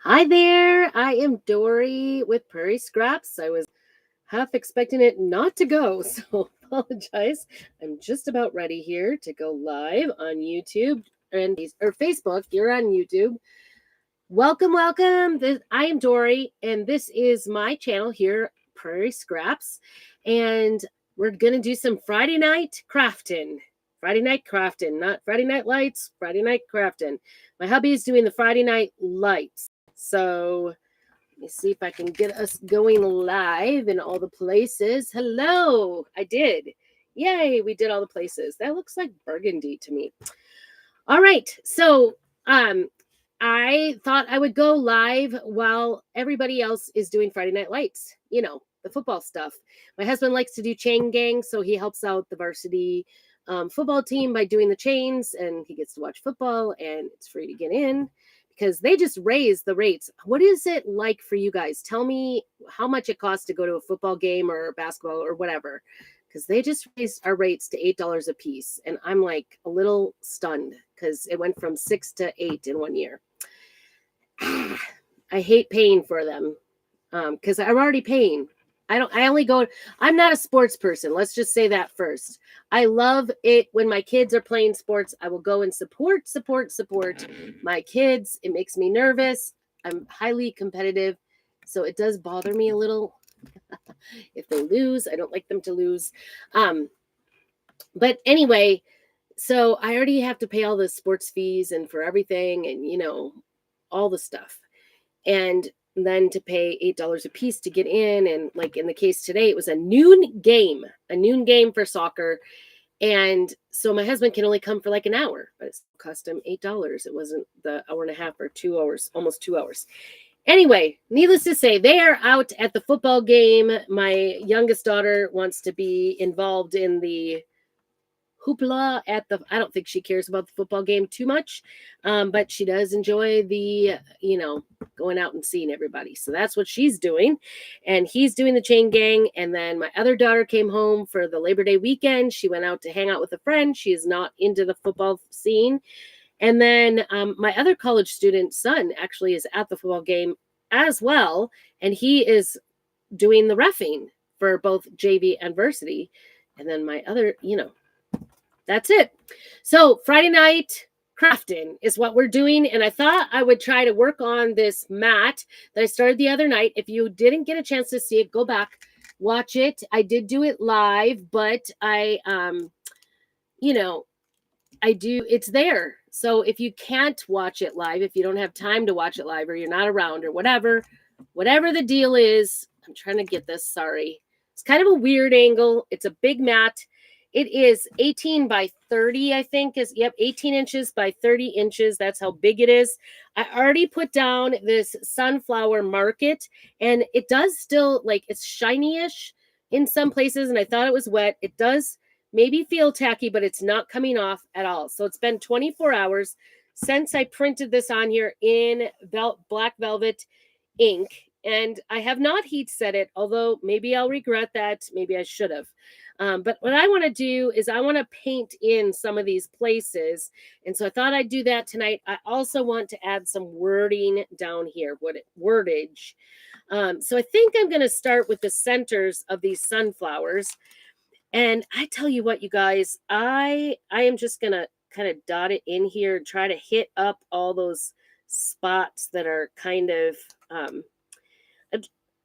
Hi there. I am Dory with Prairie Scraps. I was half expecting it not to go, so apologize. I'm just about ready here to go live on YouTube or Facebook. You're on YouTube. Welcome. I am Dory, and this is my channel here, Prairie Scraps, and we're gonna do some Friday night crafting. Friday night crafting, not Friday night lights. Friday night crafting. My hubby is doing the Friday night lights, so let me see if I can get us going live in all the places. Hello, I did. Yay, we did all the places. That looks like burgundy to me. All right, so I thought I would go live while everybody else is doing Friday Night Lights, the football stuff. My husband likes to do chain gang, so he helps out the varsity football team by doing the chains, and he gets to watch football, and it's free to get in because they just raised the rates. What is it like for you guys? Tell me how much it costs to go to a football game or basketball or whatever, because they just raised our rates to $8 a piece, and I'm like a little stunned because it went from 6 to 8 in 1 year. I hate paying for them because I'm already paying. I'm not a sports person. Let's just say that first. I love it when my kids are playing sports. I will go and support my kids. It makes me nervous. I'm highly competitive. So it does bother me a little if they lose. I don't like them to lose. But anyway, so I already have to pay all the sports fees and for everything and, all the stuff. And then to pay $8 a piece to get in. And like in the case today, it was a noon game for soccer. And so my husband can only come for like an hour, but it cost him $8. It wasn't the hour and a half or 2 hours, almost 2 hours. Anyway, needless to say, they are out at the football game. My youngest daughter wants to be involved in the hoopla I don't think she cares about the football game too much, but she does enjoy the going out and seeing everybody, so that's what she's doing. And he's doing the chain gang. And then my other daughter came home for the Labor Day weekend. She went out to hang out with a friend. She is not into the football scene. And then my other college student son actually is at the football game as well, and he is doing the reffing for both JV and varsity. And then my other that's it. So Friday night crafting is what we're doing. And I thought I would try to work on this mat that I started the other night. If you didn't get a chance to see it, go back, watch it. I did do it live, but it's there. So if you can't watch it live, if you don't have time to watch it live, or you're not around or whatever the deal is, I'm trying to get this. Sorry. It's kind of a weird angle. It's a big mat. It is 18 by 30, I think. 18 inches by 30 inches. That's how big it is. I already put down this sunflower market, and it does still, it's shiny-ish in some places, and I thought it was wet. It does maybe feel tacky, but it's not coming off at all. So it's been 24 hours since I printed this on here in black velvet ink, and I have not heat set it, although maybe I'll regret that. Maybe I should have. But what I want to do is I want to paint in some of these places. And so I thought I'd do that tonight. I also want to add some wording down here, wordage. So I think I'm going to start with the centers of these sunflowers. And I tell you what, you guys, I am just going to kind of dot it in here and try to hit up all those spots that are kind of,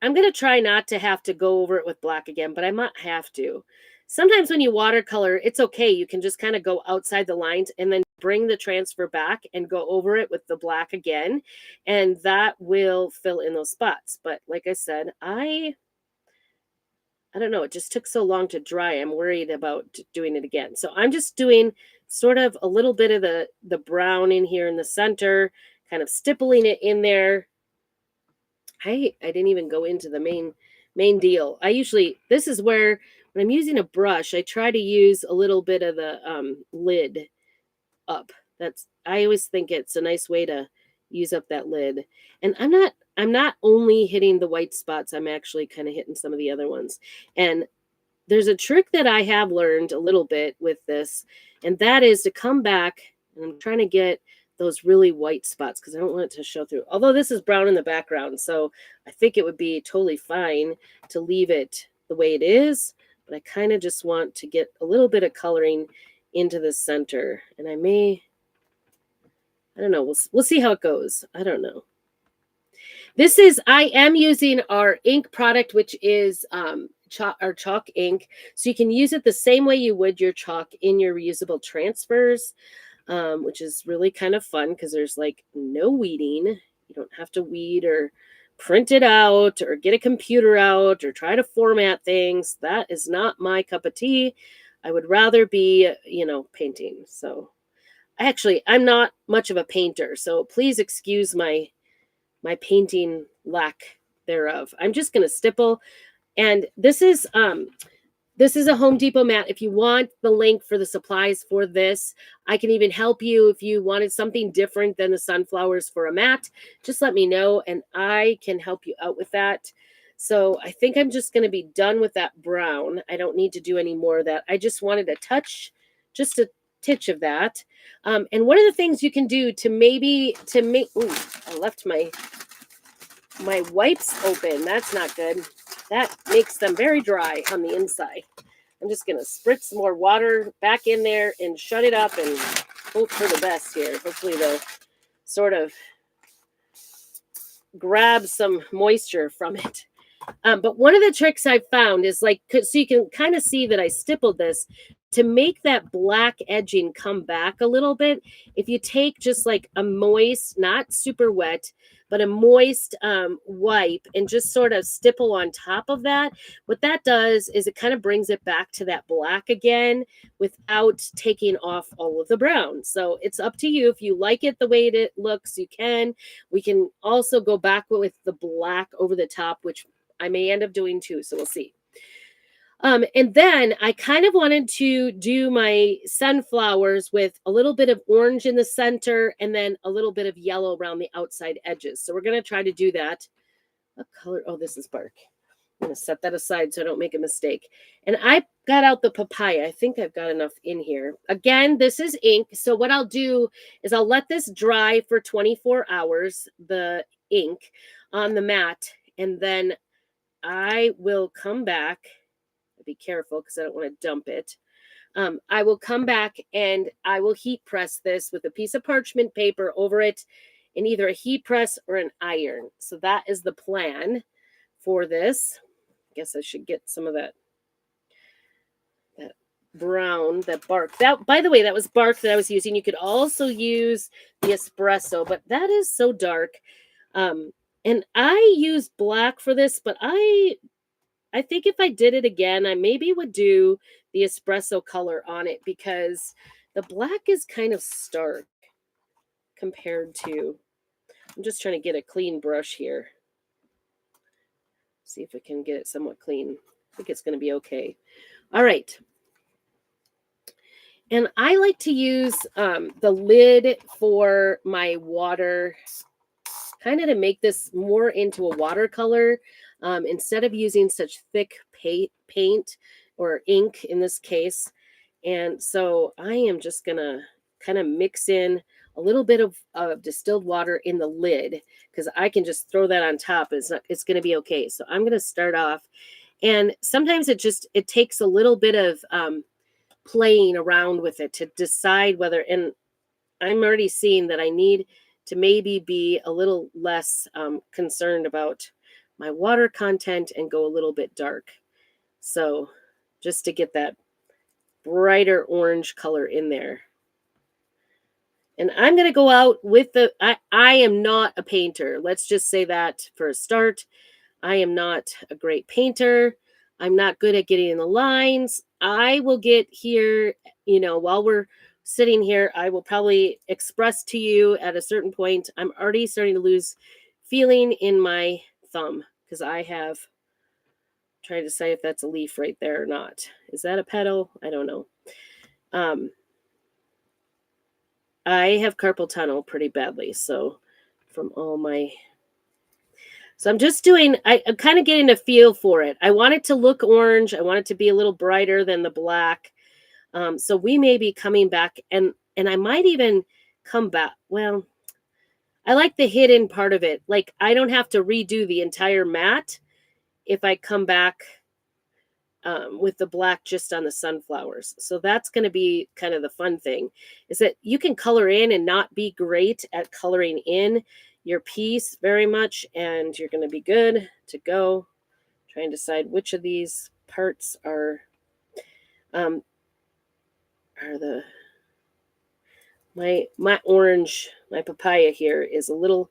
I'm going to try not to have to go over it with black again, but I might have to. Sometimes when you watercolor, it's okay. You can just kind of go outside the lines and then bring the transfer back and go over it with the black again. And that will fill in those spots. But like I said, I don't know. It just took so long to dry. I'm worried about doing it again. So I'm just doing sort of a little bit of the brown in here in the center, kind of stippling it in there. I didn't even go into the main deal. This is where when I'm using a brush, I try to use a little bit of the lid up. I always think it's a nice way to use up that lid. And I'm not only hitting the white spots, I'm actually kind of hitting some of the other ones. And there's a trick that I have learned a little bit with this, and that is to come back, and I'm trying to get those really white spots because I don't want it to show through. Although this is brown in the background, so I think it would be totally fine to leave it the way it is, but I kind of just want to get a little bit of coloring into the center. And I don't know, we'll see how it goes. I don't know. I am using our ink product, which is our chalk ink. So you can use it the same way you would your chalk in your reusable transfers, which is really kind of fun because there's like no weeding. You don't have to weed or print it out or get a computer out or try to format things. That is not my cup of tea. I would rather be, painting. So actually, I'm not much of a painter. So please excuse my painting lack thereof. I'm just going to stipple. And this is a Home Depot mat. If you want the link for the supplies for this, I can even help you if you wanted something different than the sunflowers for a mat. Just let me know and I can help you out with that. So I think I'm just going to be done with that brown. I don't need to do any more of that. I just wanted a touch, just a titch of that. And one of the things you can do to make, ooh, I left my wipes open. That's not good. That makes them very dry on the inside. I'm just going to spritz some more water back in there and shut it up and hope for the best here. Hopefully they'll sort of grab some moisture from it. But one of the tricks I've found is so you can kind of see that I stippled this to make that black edging come back a little bit. If you take just like a moist, not super wet, but a moist wipe and just sort of stipple on top of that, what that does is it kind of brings it back to that black again without taking off all of the brown. So it's up to you. If you like it the way it looks, you can. We can also go back with the black over the top, which I may end up doing too. So we'll see. And then I kind of wanted to do my sunflowers with a little bit of orange in the center and then a little bit of yellow around the outside edges. So we're going to try to do that. What color? Oh, this is bark. I'm going to set that aside so I don't make a mistake. And I got out the papaya. I think I've got enough in here. Again, this is ink. So what I'll do is I'll let this dry for 24 hours, the ink on the mat. And then I will come back. Be careful because I don't want to dump it. I will come back and I will heat press this with a piece of parchment paper over it in either a heat press or an iron. So that is the plan for this. I guess I should get some of that brown, that bark. That, by the way, that was bark that I was using. You could also use the espresso, but that is so dark. And I use black for this, but I think if I did it again, I maybe would do the espresso color on it because the black is kind of stark compared to, I'm just trying to get a clean brush here. See if we can get it somewhat clean. I think it's going to be okay. All right. And I like to use the lid for my water, kind of to make this more into a watercolor. Instead of using such thick paint or ink in this case. And so I am just going to kind of mix in a little bit of distilled water in the lid because I can just throw that on top. It's going to be okay. So I'm going to start off. And sometimes it takes a little bit of playing around with it to decide whether, and I'm already seeing that I need to maybe be a little less concerned about my water content and go a little bit dark. So just to get that brighter orange color in there. And I'm going to go out with I am not a painter. Let's just say that for a start. I am not a great painter. I'm not good at getting in the lines. I will get here, while we're sitting here, I will probably express to you at a certain point. I'm already starting to lose feeling in my thumb because I have tried to say if that's a leaf right there or not. Is that a petal? I don't know. I have carpal tunnel pretty badly. So I'm just I'm kind of getting a feel for it. I want it to look orange. I want it to be a little brighter than the black. So we may be coming back and I might even come back. Well, I like the hidden part of it. Like I don't have to redo the entire mat if I come back with the black just on the sunflowers. So that's going to be kind of the fun thing, is that you can color in and not be great at coloring in your piece very much, and you're going to be good to go. Try and decide which of these parts um, are the my orange, my papaya here is a little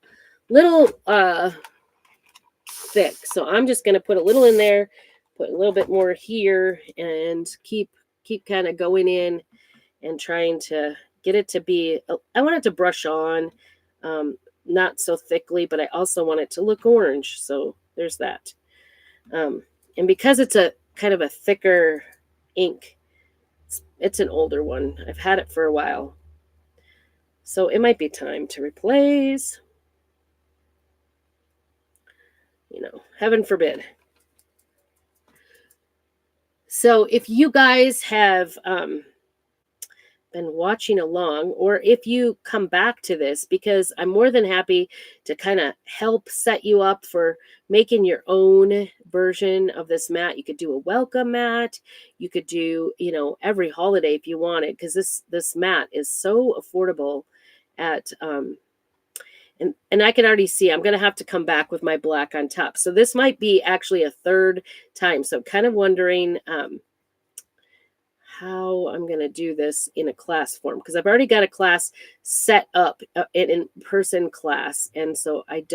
thick. So I'm just going to put a little in there, put a little bit more here, and keep kind of going in and trying to get it to be, I want it to brush on, not so thickly, but I also want it to look orange. So there's that. And because it's a kind of a thicker ink, it's an older one. I've had it for a while. So it might be time to replace. Heaven forbid. So if you guys have been watching along, or if you come back to this, because I'm more than happy to kind of help set you up for making your own version of this mat. You could do a welcome mat. You could do, every holiday if you wanted, because this mat is so affordable at and I can already see I'm going to have to come back with my black on top. So this might be actually a third time. So I'm kind of wondering how I'm going to do this in a class form, because I've already got a class set up, an in-person class. And so I'm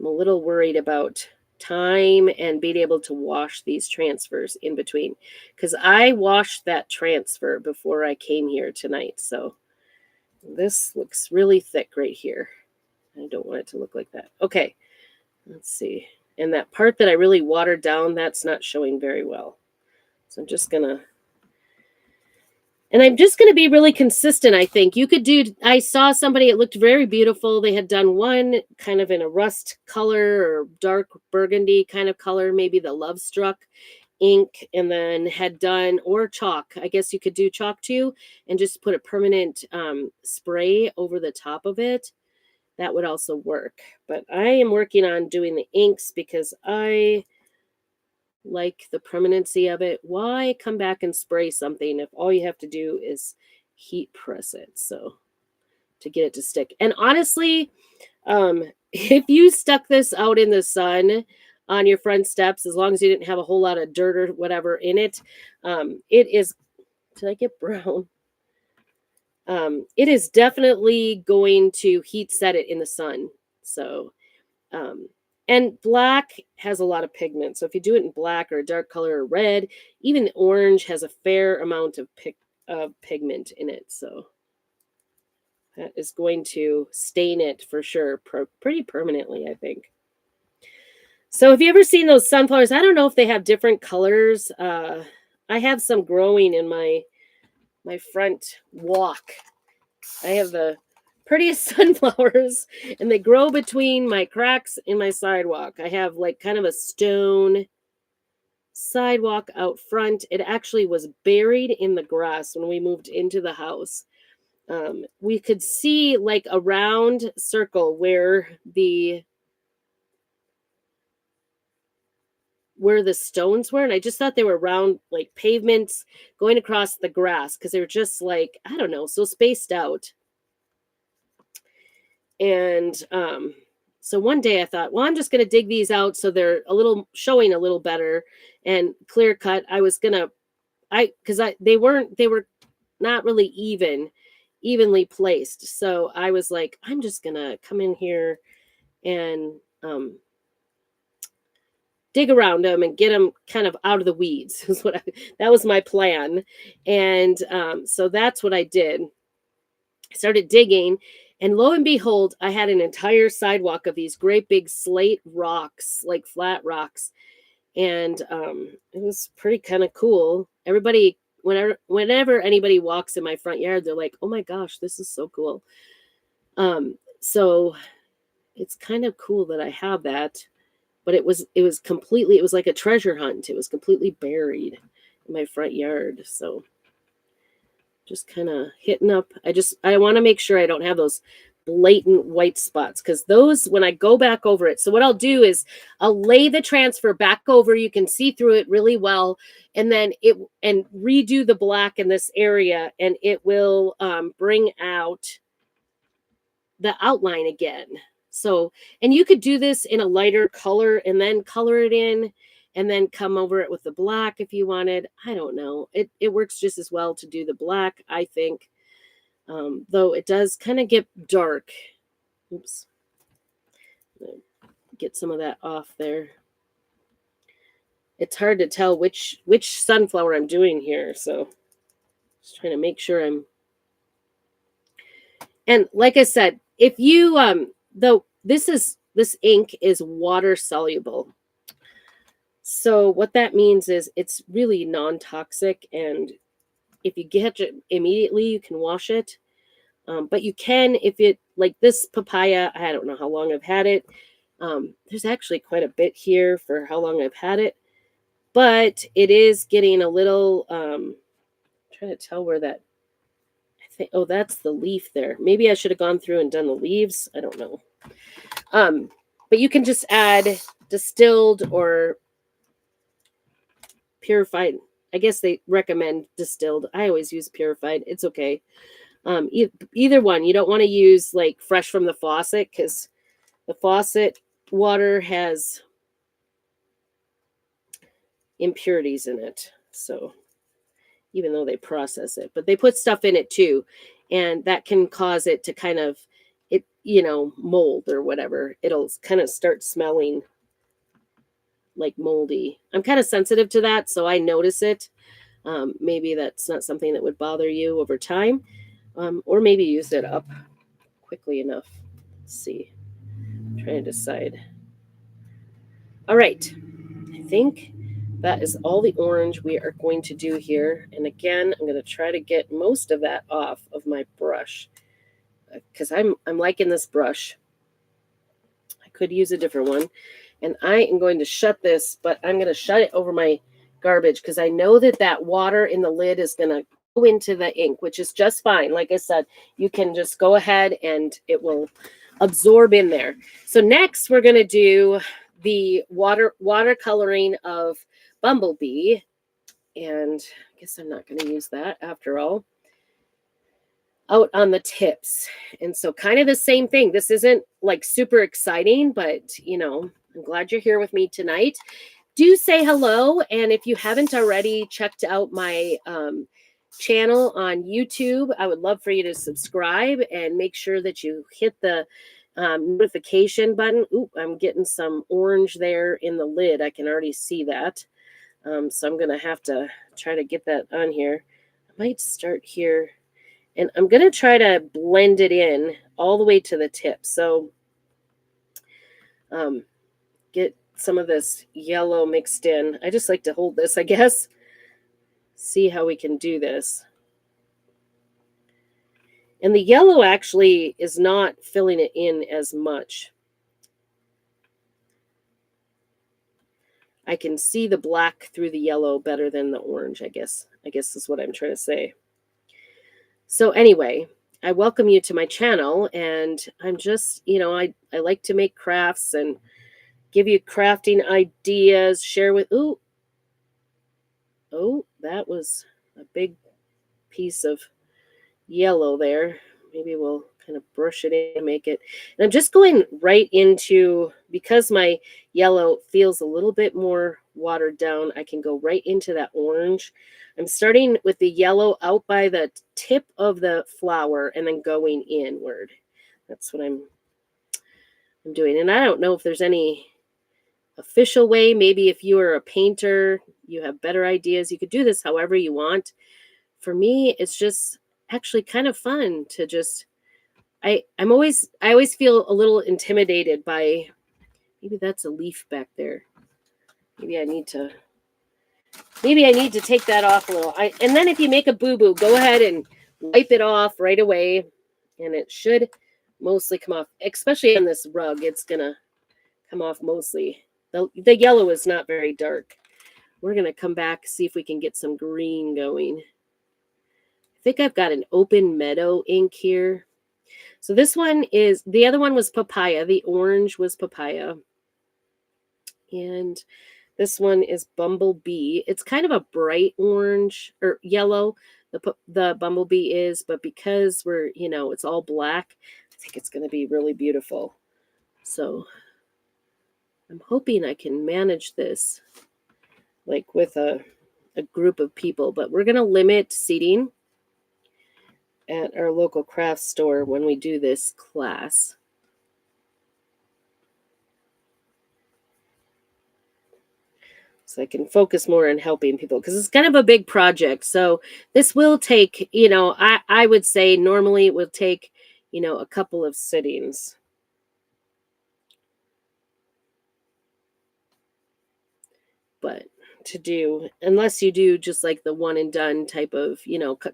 a little worried about time and being able to wash these transfers in between, because I washed that transfer before I came here tonight. So this looks really thick right here. I don't want it to look like that. Okay, let's see. And that part that I really watered down, that's not showing very well. So I'm just going to be really consistent, I think. You could do, I saw somebody, it looked very beautiful. They had done one kind of in a rust color or dark burgundy kind of color, maybe the Love Struck ink, and then had done, or chalk. I guess you could do chalk too, and just put a permanent spray over the top of it. That would also work. But I am working on doing the inks because I like the permanency of it. Why come back and spray something if all you have to do is heat press it, so to get it to stick? And honestly, if you stuck this out in the sun on your front steps, as long as you didn't have a whole lot of dirt or whatever in it, it is, did I get brown? It is definitely going to heat set it in the sun. So, and black has a lot of pigment. So if you do it in black or a dark color or red, even orange has a fair amount of pigment in it. So that is going to stain it for sure, pretty permanently, I think. So have you ever seen those sunflowers? I don't know if they have different colors. I have some growing in my front walk. I have the prettiest sunflowers, and they grow between my cracks in my sidewalk. I have like kind of a stone sidewalk out front. It actually was buried in the grass when we moved into the house. We could see like a round circle where the stones were, and I just thought they were round like pavements going across the grass, because they were just like, I don't know, so spaced out. And so one day I thought, well, I'm just going to dig these out so they're showing a little better and clear cut. I was going to, they were not really evenly placed. So I was like, I'm just going to come in here and dig around them and get them kind of out of the weeds. That was my plan. And so that's what I did. I started digging, and lo and behold, I had an entire sidewalk of these great big slate rocks, like flat rocks. And it was pretty kind of cool. Everybody, whenever anybody walks in my front yard, they're like, oh my gosh, this is so cool. So it's kind of cool that I have that. But it was like a treasure hunt. It was completely buried in my front yard. So Just kind of hitting up. I want to make sure I don't have those blatant white spots, because those, when I go back over it. So what I'll do is I'll lay the transfer back over. You can see through it really well. And then and redo the black in this area, and it will bring out the outline again. So, and you could do this in a lighter color and then color it in and then come over it with the black if you wanted. I don't know. It works just as well to do the black, I think. Though it does kind of get dark. Oops. Get some of that off there. It's hard to tell which sunflower I'm doing here, so just trying to make sure I'm. And like I said, if you though this ink is water soluble. So what that means is it's really non-toxic, and if you get it immediately, you can wash it. But you can, if it, like this papaya, I don't know how long I've had it. There's actually quite a bit here for how long I've had it, but it is getting a little, trying to tell where that, I think, oh, that's the leaf there. Maybe I should have gone through and done the leaves. I don't know. But you can just add distilled or purified. I guess they recommend distilled. I always use purified. It's okay. Either one. You don't want to use like fresh from the faucet, because the faucet water has impurities in it. So even though they process it, but they put stuff in it too, and that can cause it to kind of mold or whatever. It'll kind of start smelling like moldy. I'm kind of sensitive to that, so I notice it. Maybe that's not something that would bother you over time, or maybe use it up quickly enough. Let's see. I'm trying to decide. All right. I think that is all the orange we are going to do here. And again, I'm going to try to get most of that off of my brush, because I'm liking this brush. I could use a different one. And I am going to shut this, but I'm going to shut it over my garbage, because I know that water in the lid is going to go into the ink, which is just fine. Like I said, you can just go ahead and it will absorb in there. So next we're going to do the watercoloring of Bumblebee. And I guess I'm not going to use that after all. Out on the tips. And so kind of the same thing. This isn't like super exciting, but I'm glad you're here with me tonight. Do say hello. And if you haven't already checked out my channel on YouTube, I would love for you to subscribe and make sure that you hit the notification button. Ooh, I'm getting some orange there in the lid. I can already see that. So I'm going to have to try to get that on here. I might start here. And I'm going to try to blend it in all the way to the tip. So get some of this yellow mixed in. I just like to hold this, I guess. See how we can do this. And the yellow actually is not filling it in as much. I can see the black through the yellow better than the orange, I guess. I guess is what I'm trying to say. So anyway, I welcome you to my channel, and I'm just, I like to make crafts and give you crafting ideas, share with, oh, that was a big piece of yellow there. Maybe we'll kind of brush it in and make it. And I'm just going right into, because my yellow feels a little bit more watered down, I can go right into that orange. I'm starting with the yellow out by the tip of the flower and then going inward. That's what I'm doing. And I don't know if there's any official way. Maybe if you are a painter, you have better ideas. You could do this however you want. For me, it's just actually kind of fun to just, I always feel a little intimidated by, maybe that's a leaf back there. Maybe I need to take that off a little. And then if you make a boo-boo, go ahead and wipe it off right away. And it should mostly come off, especially on this rug. It's going to come off mostly. The yellow is not very dark. We're going to come back, see if we can get some green going. I think I've got an open meadow ink here. So this one is, the other one was papaya. The orange was papaya. And this one is bumblebee. It's kind of a bright orange or yellow. The bumblebee is, but because we're, it's all black, I think it's going to be really beautiful. So I'm hoping I can manage this like with a group of people, but we're going to limit seating at our local craft store when we do this class. So I can focus more on helping people because it's kind of a big project. So this will take, I would say normally it will take, a couple of sittings. But to do, unless you do just like the one and done type of,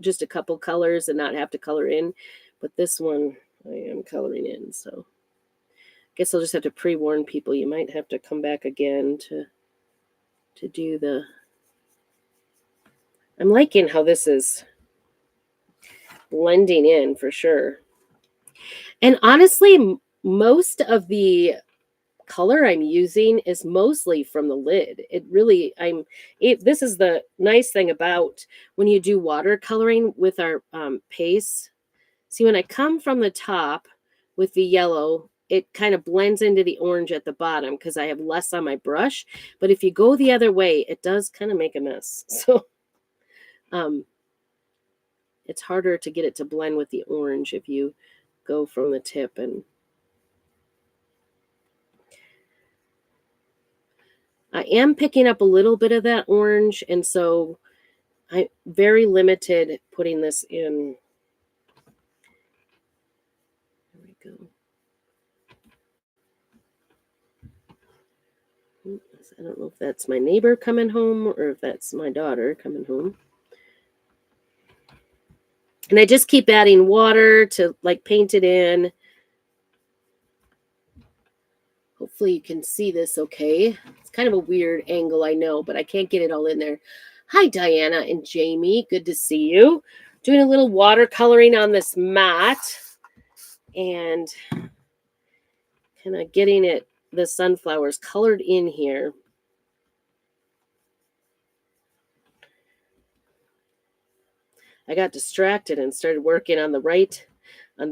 just a couple colors and not have to color in. But this one I am coloring in. So I guess I'll just have to pre-warn people. You might have to come back again to do the. I'm liking how this is blending in for sure. And honestly, most of the color I'm using is mostly from the lid. It really, this is the nice thing about when you do watercoloring with our paste. See, when I come from the top with the yellow, it kind of blends into the orange at the bottom because I have less on my brush. But if you go the other way, it does kind of make a mess. So it's harder to get it to blend with the orange if you go from the tip. And I am picking up a little bit of that orange, and so I'm very limited putting this in. There we go. I don't know if that's my neighbor coming home or if that's my daughter coming home. And I just keep adding water to like paint it in. Hopefully you can see this okay. It's kind of a weird angle, I know, but I can't get it all in there. Hi, Diana and Jamie. Good to see you. Doing a little watercoloring on this mat and kind of getting the sunflowers colored in here. I got distracted and started working on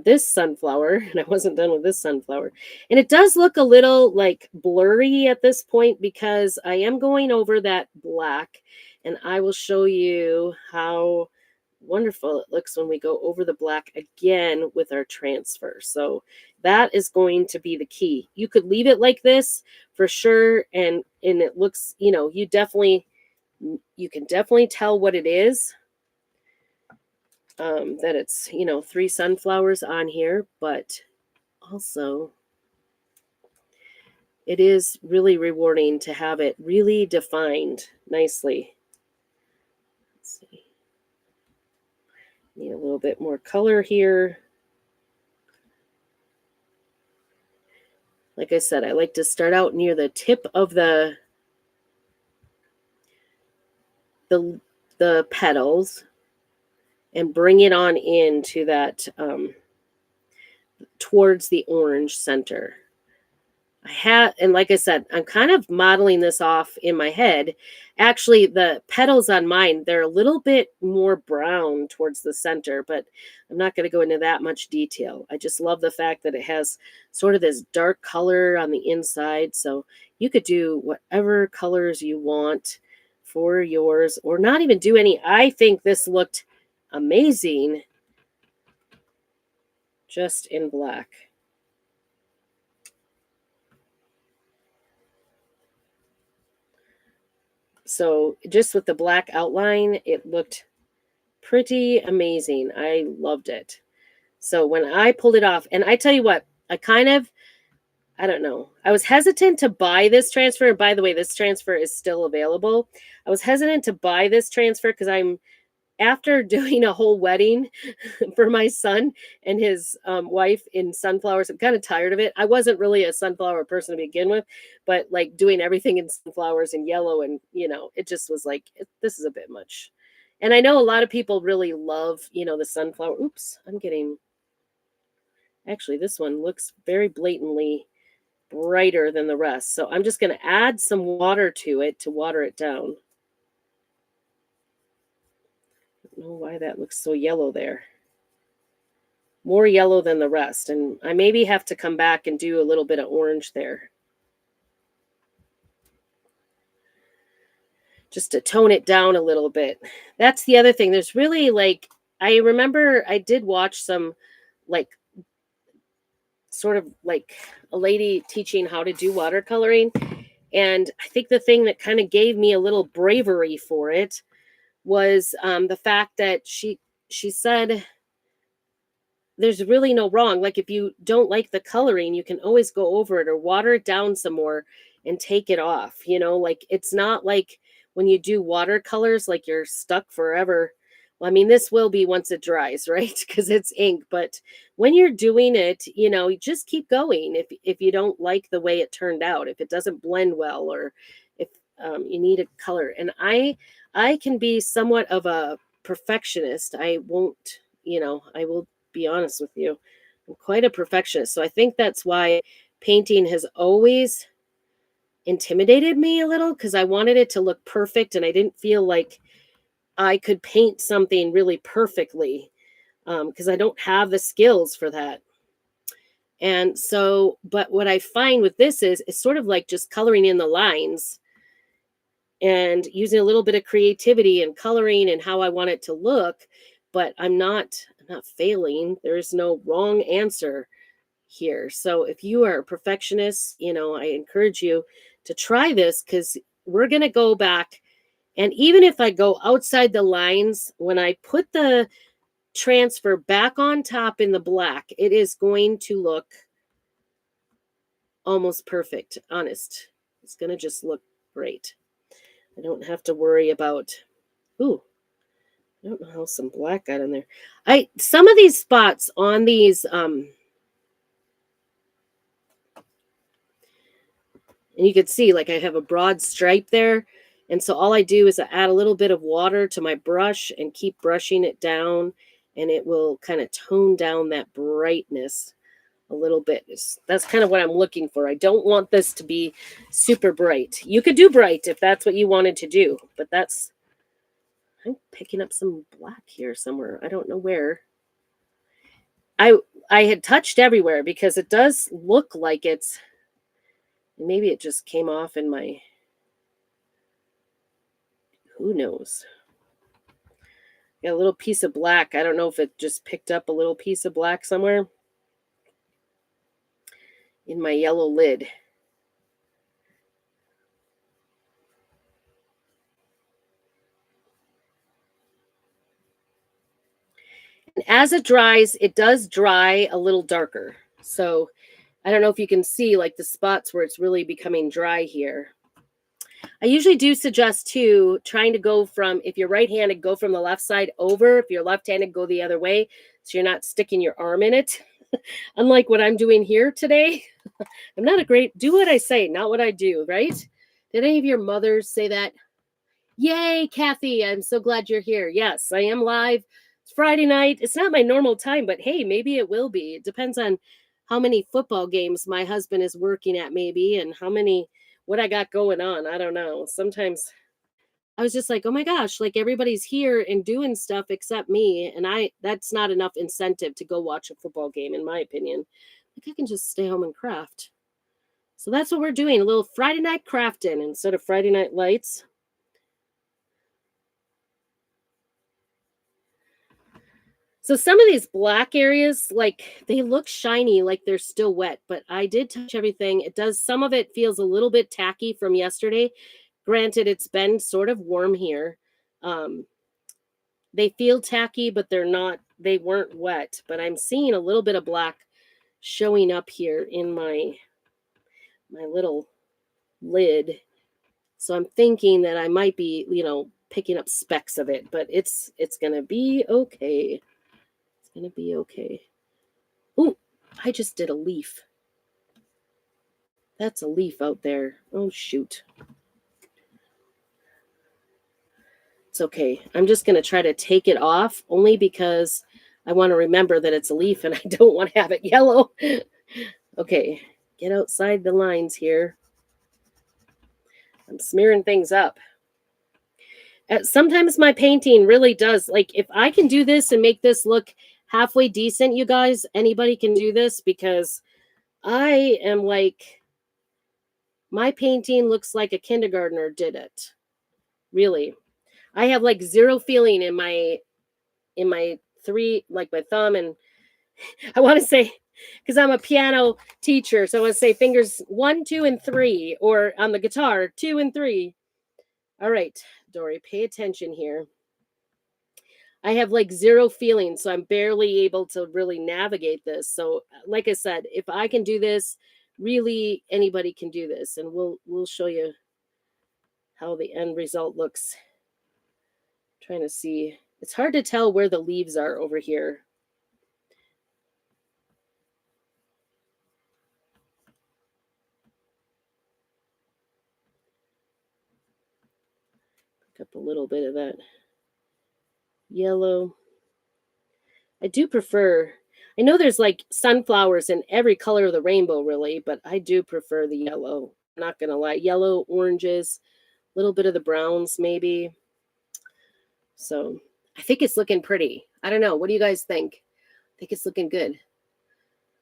this sunflower, and I wasn't done with this sunflower. And it does look a little like blurry at this point because I am going over that black, and I will show you how wonderful it looks when we go over the black again with our transfer. So that is going to be the key. You could leave it like this for sure, and it looks, you can definitely tell what it is. That it's, 3 sunflowers on here, but also it is really rewarding to have it really defined nicely. Let's see. Need a little bit more color here. Like I said, I like to start out near the tip of the petals and bring it on into that towards the orange center. And like I said, I'm kind of modeling this off in my head. Actually, the petals on mine, they're a little bit more brown towards the center, but I'm not going to go into that much detail. I just love the fact that it has sort of this dark color on the inside. So you could do whatever colors you want for yours or not even do any. I think this looked amazing just in black. So just with the black outline, it looked pretty amazing. I loved it. So when I pulled it off, and I tell you what, I don't know. I was hesitant to buy this transfer. By the way, this transfer is still available. I was hesitant to buy this transfer because after doing a whole wedding for my son and his wife in sunflowers, I'm kind of tired of it. I wasn't really a sunflower person to begin with, but like doing everything in sunflowers and yellow and, it just was like, this is a bit much. And I know a lot of people really love, the sunflower. Oops, I'm getting, actually, this one looks very blatantly brighter than the rest. So I'm just going to add some water to it to water it down. I don't know why that looks so yellow there. More yellow than the rest. And I maybe have to come back and do a little bit of orange there, just to tone it down a little bit. That's the other thing. There's really like, I remember I did watch some like sort of like a lady teaching how to do watercoloring. And I think the thing that kind of gave me a little bravery for it was the fact that she said there's really no wrong. Like if you don't like the coloring, you can always go over it or water it down some more and take it off. Like it's not like when you do watercolors, like you're stuck forever. Well, I mean, this will be once it dries, right? Because it's ink. But when you're doing it, you just keep going. If you don't like the way it turned out, if it doesn't blend well, or if you need a color, and I can be somewhat of a perfectionist. I won't, I will be honest with you. I'm quite a perfectionist. So I think that's why painting has always intimidated me a little, because I wanted it to look perfect and I didn't feel like I could paint something really perfectly, because I don't have the skills for that. And so, but what I find with this is it's sort of like just coloring in the lines and using a little bit of creativity and coloring and how I want it to look. But I'm not failing. There's no wrong answer here. So if you are a perfectionist, I encourage you to try this, because we're going to go back. And even if I go outside the lines, when I put the transfer back on top in the black, it is going to look almost perfect. Honest. It's going to just look great. I don't have to worry about, ooh, I don't know how some black got in there. Some of these spots on these, and you can see like I have a broad stripe there. And so all I do is I add a little bit of water to my brush and keep brushing it down, and it will kind of tone down that brightness a little bit. That's kind of what I'm looking for. I don't want this to be super bright. You could do bright if that's what you wanted to do, but I'm picking up some black here somewhere. I don't know where. I I had touched everywhere because it does look like maybe it just came off in my, who knows. Got a little piece of black. I don't know if it just picked up a little piece of black somewhere in my yellow lid. And as it dries, it does dry a little darker. So I don't know if you can see like the spots where it's really becoming dry here. I usually do suggest too trying to go from, if you're right-handed, go from the left side over. If you're left-handed, go the other way, so you're not sticking your arm in it. Unlike what I'm doing here today. I'm not a great, do what I say, not what I do, right? Did any of your mothers say that? Yay, Kathy, I'm so glad you're here. Yes, I am live. It's Friday night. It's not my normal time, but hey, maybe it will be. It depends on how many football games my husband is working at, maybe, and what I got going on. I don't know. Sometimes I was just like, oh my gosh, like everybody's here and doing stuff except me. And that's not enough incentive to go watch a football game, in my opinion. Like I can just stay home and craft. So that's what we're doing, a little Friday night crafting instead of Friday night lights. So some of these black areas, like they look shiny, like they're still wet, but I did touch everything. Some of it feels a little bit tacky from yesterday. Granted, it's been sort of warm here. Um, they feel tacky, but they weren't wet. But I'm seeing a little bit of black showing up here in my little lid. So I'm thinking that I might be, picking up specks of it, but it's gonna be okay. It's gonna be okay. Ooh, I just did a leaf. That's a leaf out there. Oh shoot. It's okay. I'm just going to try to take it off only because I want to remember that it's a leaf and I don't want to have it yellow. Okay, get outside the lines here. I'm smearing things up. Sometimes my painting really does, like, if I can do this and make this look halfway decent, you guys, anybody can do this, because I am like, my painting looks like a kindergartner did it. Really. I have like zero feeling in my three, like my thumb, and I want to say, because I'm a piano teacher, so I want to say fingers 1, 2, and 3, or on the guitar 2 and 3. All right, Dory, pay attention here. I have like zero feeling, so I'm barely able to really navigate this. So, like I said, if I can do this, really anybody can do this, and we'll show you how the end result looks. I'm trying to see. It's hard to tell where the leaves are over here. Pick up a little bit of that yellow. I do prefer, I know there's like sunflowers in every color of the rainbow, really, but I do prefer the yellow. I'm not going to lie. Yellow, oranges, a little bit of the browns, maybe. So I think it's looking pretty. I don't know. What do you guys think? I think it's looking good.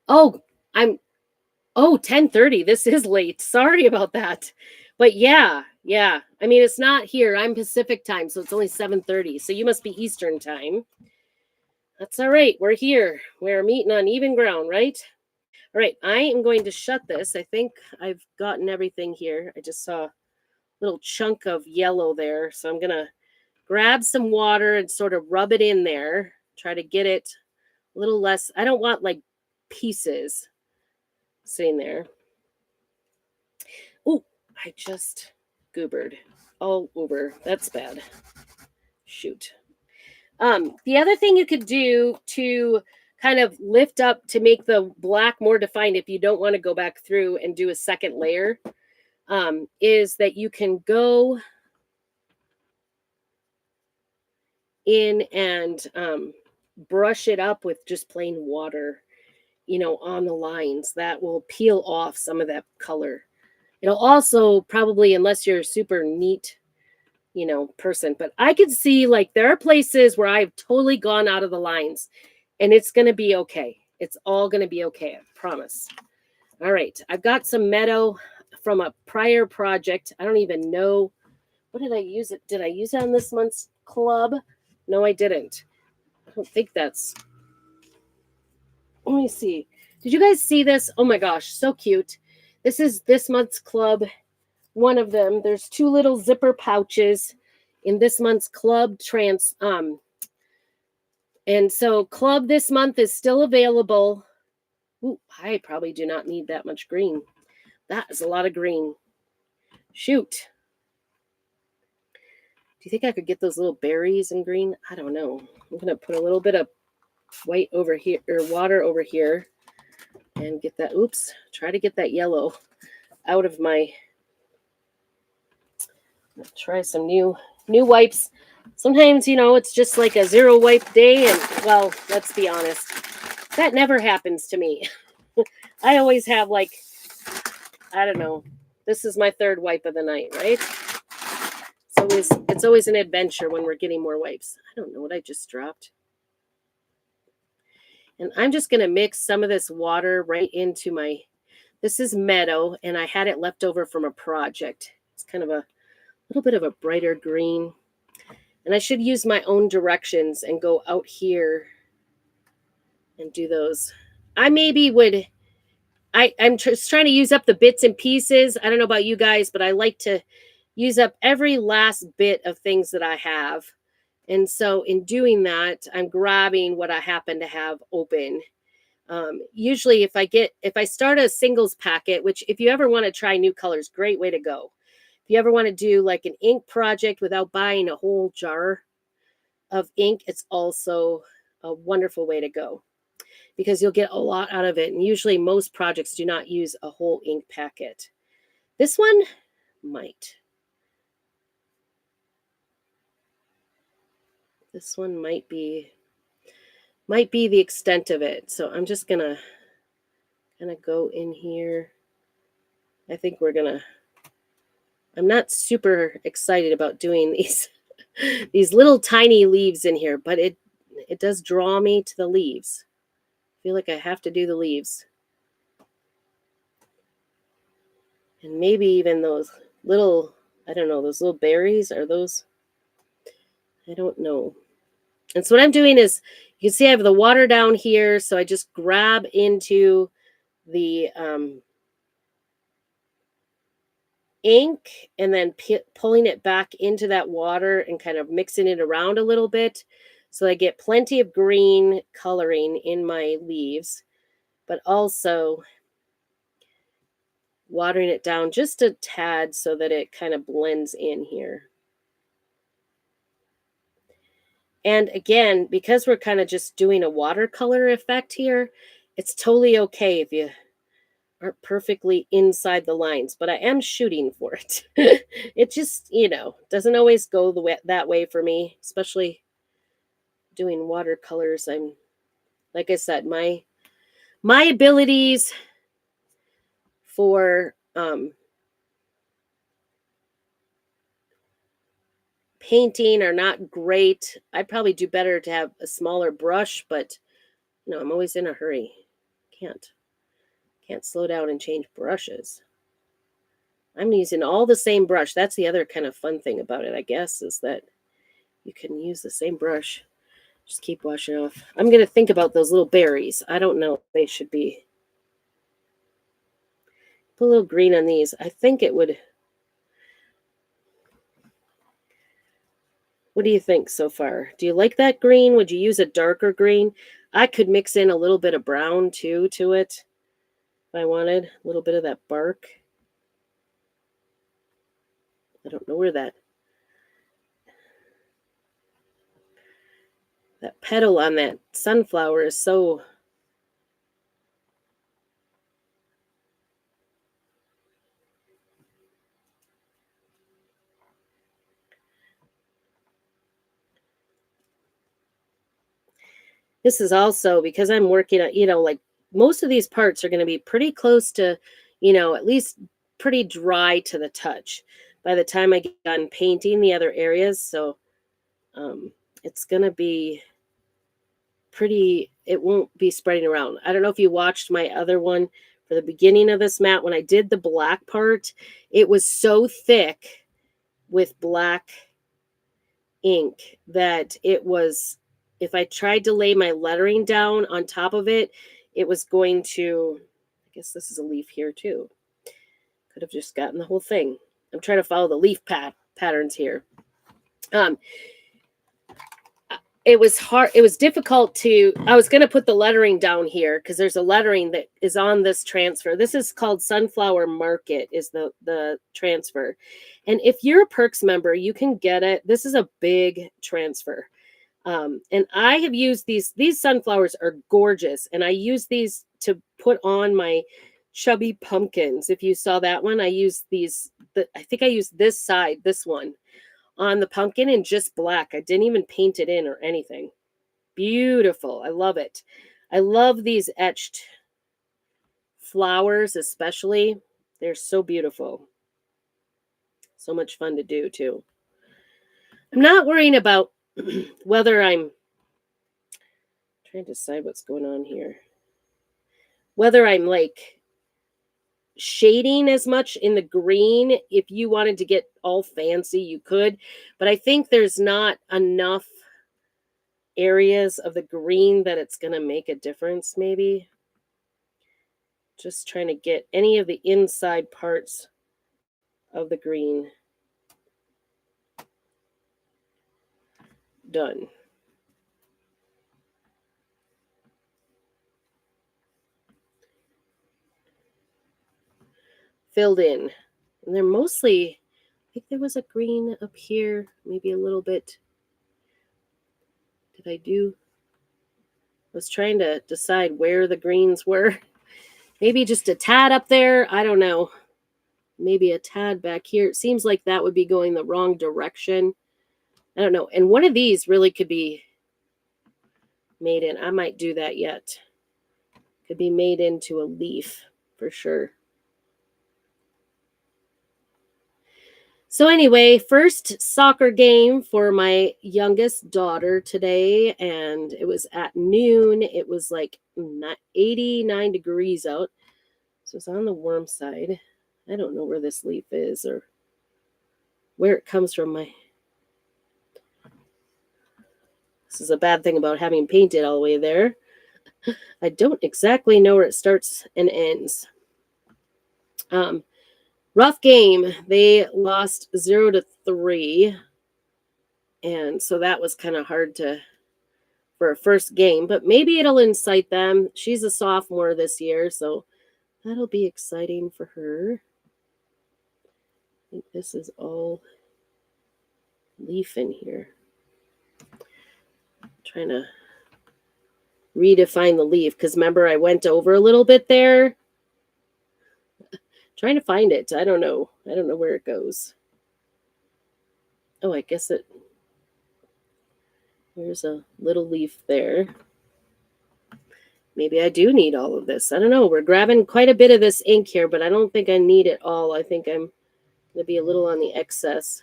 Oh, 10:30. This is late. Sorry about that. But yeah. I mean, it's not here. I'm Pacific time, so it's only 7:30. So you must be Eastern time. That's all right. We're here. We're meeting on even ground, right? All right. I am going to shut this. I think I've gotten everything here. I just saw a little chunk of yellow there. So I'm going to grab some water and sort of rub it in there. Try to get it a little less. I don't want like pieces sitting there. Oh, I just goobered all over. That's bad. Shoot. The other thing you could do to kind of lift up to make the black more defined, if you don't want to go back through and do a second layer, is that you can go in and brush it up with just plain water, on the lines. That will peel off some of that color. It'll also probably, unless you're a super neat person, but I could see like there are places where I've totally gone out of the lines, and it's going to be okay. It's all going to be okay. I promise. All right. I've got some meadow from a prior project. I don't even know. What did I use it? Did I use it on this month's club? No, I didn't. I don't think that's. Let me see. Did you guys see this? Oh my gosh. So cute. This is this month's club. One of them. There's 2 little zipper pouches in this month's club and so club this month is still available. Ooh, I probably do not need that much green. That is a lot of green. Shoot. Do you think I could get those little berries in green? I don't know. I'm going to put a little bit of white over here, or water over here, and get that. Oops. Try to get that yellow out of my. Try some new wipes. Sometimes, it's just like a 0 wipe day, and well, let's be honest, that never happens to me. I always have like, I don't know, this is my 3rd wipe of the night, right? It's always an adventure when we're getting more wipes. I don't know what I just dropped. And I'm just going to mix some of this water right into my, this is meadow, and I had it left over from a project. It's kind of a little bit of a brighter green. And I should use my own directions and go out here and do those. I maybe would, I'm just trying to use up the bits and pieces. I don't know about you guys, but I like to use up every last bit of things that I have. And so in doing that, I'm grabbing what I happen to have open. Usually if I start a singles packet, which if you ever want to try new colors, great way to go. If you ever want to do like an ink project without buying a whole jar of ink, it's also a wonderful way to go, because you'll get a lot out of it. And usually most projects do not use a whole ink packet. This one might. This one might be the extent of it. So I'm just gonna kind of go in here. I think I'm not super excited about doing these these little tiny leaves in here, but it does draw me to the leaves. I feel like I have to do the leaves. And maybe even those little, I don't know, those little berries, are those, I don't know. And so what I'm doing is, you can see I have the water down here, so I just grab into the ink and then pulling it back into that water and kind of mixing it around a little bit, so I get plenty of green coloring in my leaves, but also watering it down just a tad so that it kind of blends in here. And again, because we're kind of just doing a watercolor effect here, it's totally okay if you aren't perfectly inside the lines, but I am shooting for it. It just, doesn't always go that way for me, especially doing watercolors. I'm, like I said, my abilities for painting are not great. I'd probably do better to have a smaller brush, but I'm always in a hurry. Can't slow down and change brushes. I'm using all the same brush. That's the other kind of fun thing about it, I guess, is that you can use the same brush. Just keep washing off. I'm going to think about those little berries. I don't know if they should be. Put a little green on these. I think it would. What do you think so far? Do you like that green? Would you use a darker green? I could mix in a little bit of brown too to it if I wanted. A little bit of that bark. I don't know where that petal on that sunflower is so. This is also because I'm working on, like most of these parts are going to be pretty close to, at least pretty dry to the touch by the time I get done painting the other areas. So it's going to be pretty, it won't be spreading around. I don't know if you watched my other one for the beginning of this mat. When I did the black part, it was so thick with black ink that it was, if I tried to lay my lettering down on top of it, it was going to, I guess this is a leaf here too. Could have just gotten the whole thing. I'm trying to follow the leaf patterns here. It was hard. It was difficult I was going to put the lettering down here because there's a lettering that is on this transfer. This is called Sunflower Market is the transfer. And if you're a Perks member, you can get it. This is a big transfer. And I have used these sunflowers are gorgeous. And I use these to put on my chubby pumpkins. If you saw that one, I used I think I used this one on the pumpkin in just black. I didn't even paint it in or anything. Beautiful. I love it. I love these etched flowers, especially. They're so beautiful. So much fun to do too. I'm not worrying about whether I'm trying to decide what's going on here. Whether I'm like shading as much in the green. If you wanted to get all fancy, you could, but I think there's not enough areas of the green that it's going to make a difference. Maybe just trying to get any of the inside parts of the green done. Filled in. And they're mostly, I think there was a green up here, maybe a little bit. Did I do? I was trying to decide where the greens were. Maybe just a tad up there. I don't know. Maybe a tad back here. It seems like that would be going the wrong direction. I don't know. And one of these really could be made in. I might do that yet. Could be made into a leaf for sure. So anyway, first soccer game for my youngest daughter today, and it was at noon. It was like 89 degrees out. So it's on the warm side. I don't know where this leaf is or where it comes from. This is a bad thing about having painted all the way there. I don't exactly know where it starts and ends. Rough game. They lost 0-3. And so that was kind of hard for a first game, but maybe it'll incite them. She's a sophomore this year, so that'll be exciting for her. I think this is all leaf in here. I'm trying to redefine the leaf because remember I went over a little bit there. Trying to find it. I don't know where it goes. Oh, I guess there's a little leaf there. Maybe I do need all of this. I don't know. We're grabbing quite a bit of this ink here, but I don't think I need it all. I think I'm going to be a little on the excess.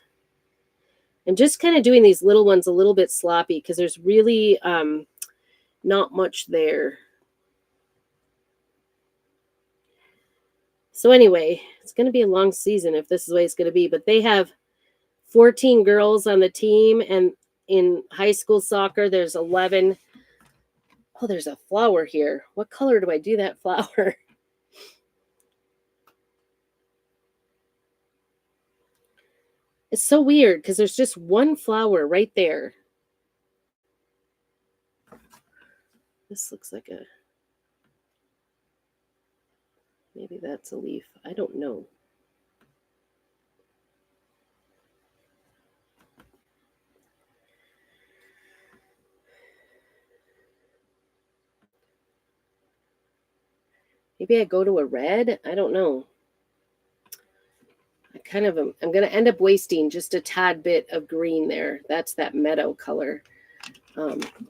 And just kind of doing these little ones a little bit sloppy because there's really not much there. So anyway, it's going to be a long season if this is the way it's going to be. But they have 14 girls on the team, and in high school soccer, there's 11. Oh, there's a flower here. What color do I do that flower? It's so weird because there's just one flower right there. This looks like maybe that's a leaf. I don't know. Maybe I go to a red. I don't know. I'm going to end up wasting just a tad bit of green there. That's that meadow color.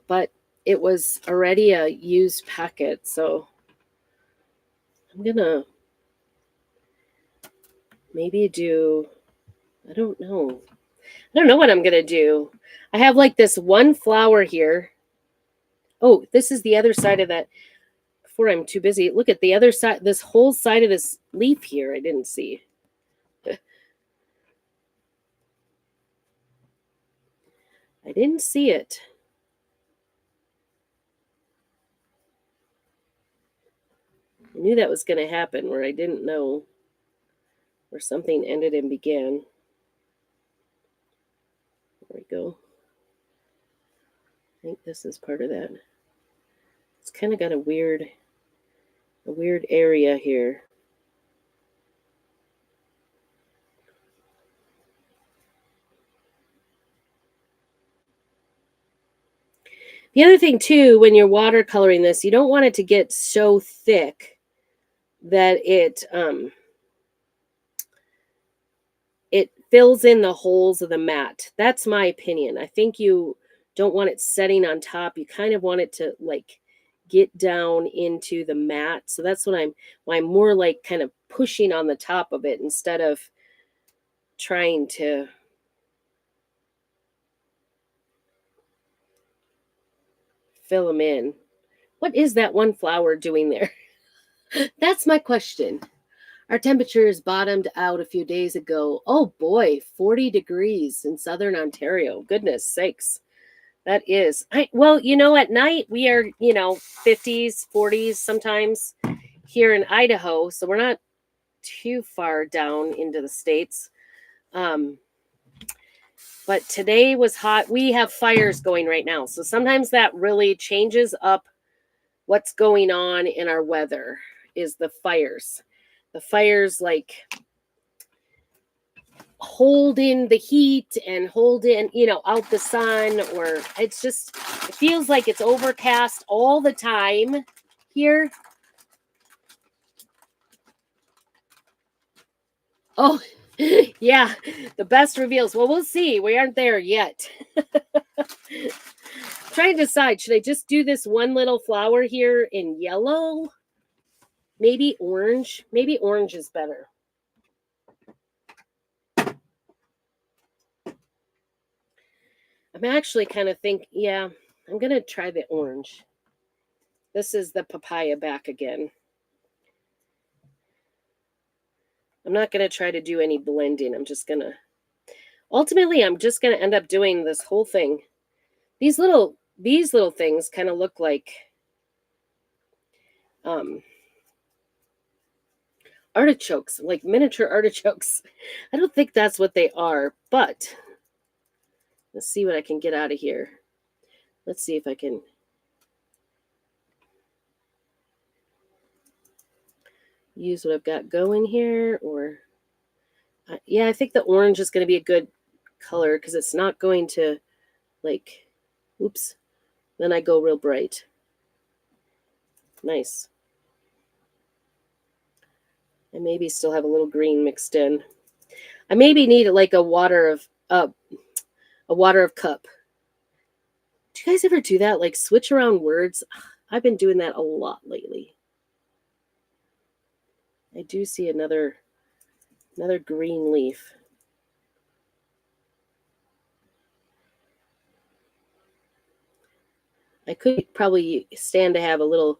But it was already a used packet, so I'm going to maybe do, I don't know. I don't know what I'm going to do. I have like this one flower here. Oh, this is the other side of that. Before I'm too busy, look at the other side, this whole side of this leaf here I didn't see. I didn't see it. I knew that was going to happen where I didn't know where something ended and began. There we go. I think this is part of that. It's kind of got a weird area here. The other thing too, when you're watercoloring this, you don't want it to get so thick that it fills in the holes of the mat. That's my opinion. I think you don't want it setting on top. You kind of want it to like get down into the mat. So that's what I'm more like kind of pushing on the top of it instead of trying to fill them in. What is that one flower doing there? That's my question. Our temperatures bottomed out a few days ago. Oh boy, 40 degrees in southern Ontario. Goodness sakes. That is. Well, at night we are, 50s, 40s sometimes here in Idaho. So we're not too far down into the States. But today was hot. We have fires going right now. So sometimes that really changes up what's going on in our weather is the fires. The fires like hold in the heat and hold in, out the sun, or it feels like it's overcast all the time here. Oh, Yeah, the best reveals. Well, we'll see. We aren't there yet. Trying to decide, should I just do this one little flower here in yellow? Maybe orange. Maybe orange is better. I'm actually kind of yeah, I'm going to try the orange. This is the papaya back again. I'm not going to try to do any blending. Ultimately, I'm just going to end up doing this whole thing. These little things kind of look like artichokes, like miniature artichokes. I don't think that's what they are, but let's see what I can get out of here. Let's see if I can use what I've got going here, or yeah, I think the orange is going to be a good color because it's not going to like, oops, then I go real bright. Nice. I maybe still have a little green mixed in. I maybe need like a water of cup. Do you guys ever do that? Like switch around words? I've been doing that a lot lately. I do see another green leaf. I could probably stand to have a little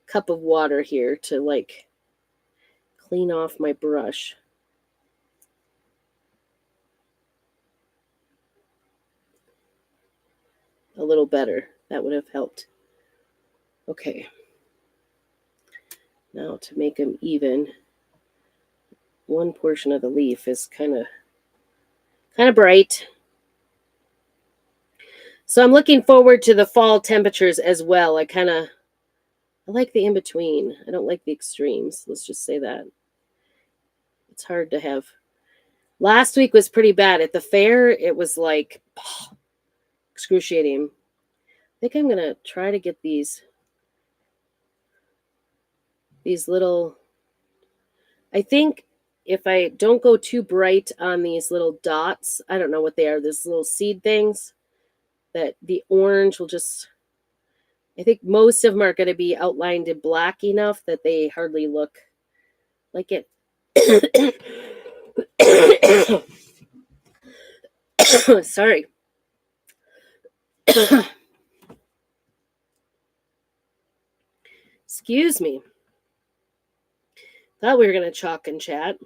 cup of water here to like clean off my brush. A little better. That would have helped. Okay. Now to make them even, one portion of the leaf is kind of bright. So I'm looking forward to the fall temperatures as well. I like the in-between. I don't like the extremes. Let's just say that. It's hard to have. Last week was pretty bad. At the fair, it was like excruciating. I think I'm going to try to get these little, I think if I don't go too bright on these little dots, I don't know what they are, these little seed things, that the orange will just, I think most of them are going to be outlined in black enough that they hardly look like it. Sorry. Excuse me. Thought we were going to chalk and chat.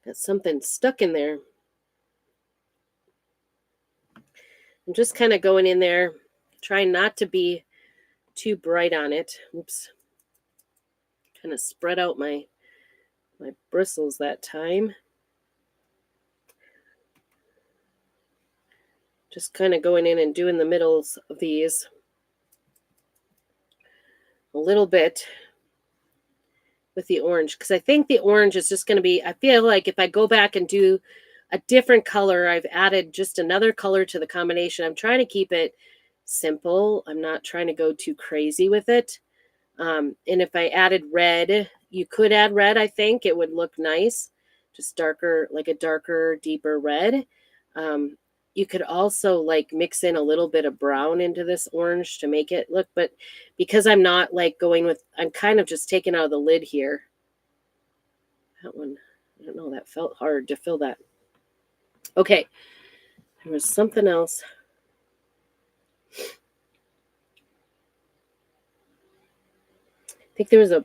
Got something stuck in there. I'm just kind of going in there, trying not to be too bright on it. Oops. Kind of spread out my bristles that time. Just kind of going in and doing the middles of these a little bit with the orange, because I think the orange is just going to be, I feel like if I go back and do a different color, I've added just another color to the combination. I'm trying to keep it simple. I'm not trying to go too crazy with it. And if I added red, you could add red, I think it would look nice. Just darker, like a darker, deeper red. You could also like mix in a little bit of brown into this orange to make it look, but because I'm not like going with, I'm kind of just taking out of the lid here. That one, I don't know, that felt hard to fill that. Okay, there was something else. I think there was a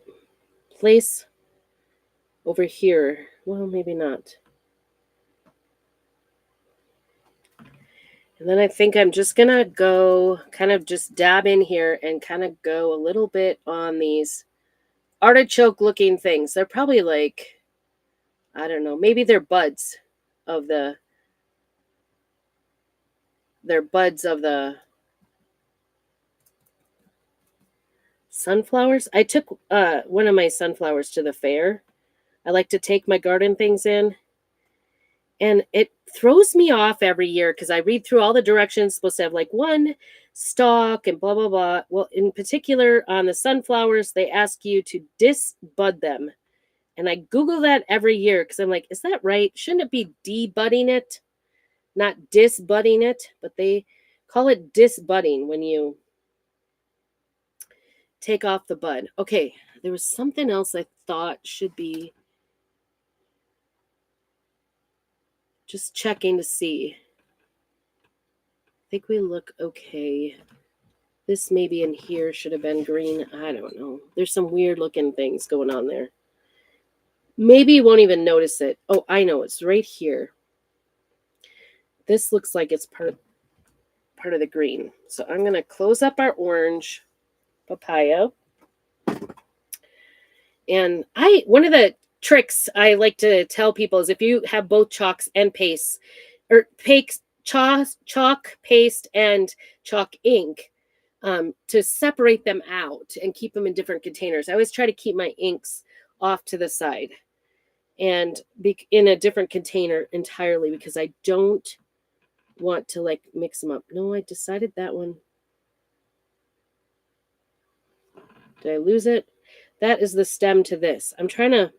place over here. Well, maybe not. And then I think I'm just going to go kind of just dab in here and kind of go a little bit on these artichoke looking things. They're probably like, I don't know, maybe they're buds of the sunflowers. I took one of my sunflowers to the fair. I like to take my garden things in. And it throws me off every year because I read through all the directions, supposed to have like one stalk and blah, blah, blah. Well, in particular on the sunflowers, they ask you to disbud them. And I Google that every year because I'm like, is that right? Shouldn't it be debudding it, not disbudding it? But they call it disbudding when you take off the bud. Okay, there was something else I thought should be just checking to see. I think we look okay. This maybe in here should have been green. I don't know. There's some weird looking things going on there. Maybe you won't even notice it. Oh, I know. It's right here. This looks like it's part of the green. So I'm going to close up our orange papaya. And one of the tricks I like to tell people is if you have both chalks and paste, or chalk, paste, and chalk ink, to separate them out and keep them in different containers. I always try to keep my inks off to the side and be in a different container entirely because I don't want to like mix them up. No, I decided that one. Did I lose it? That is the stem to this. I'm trying to.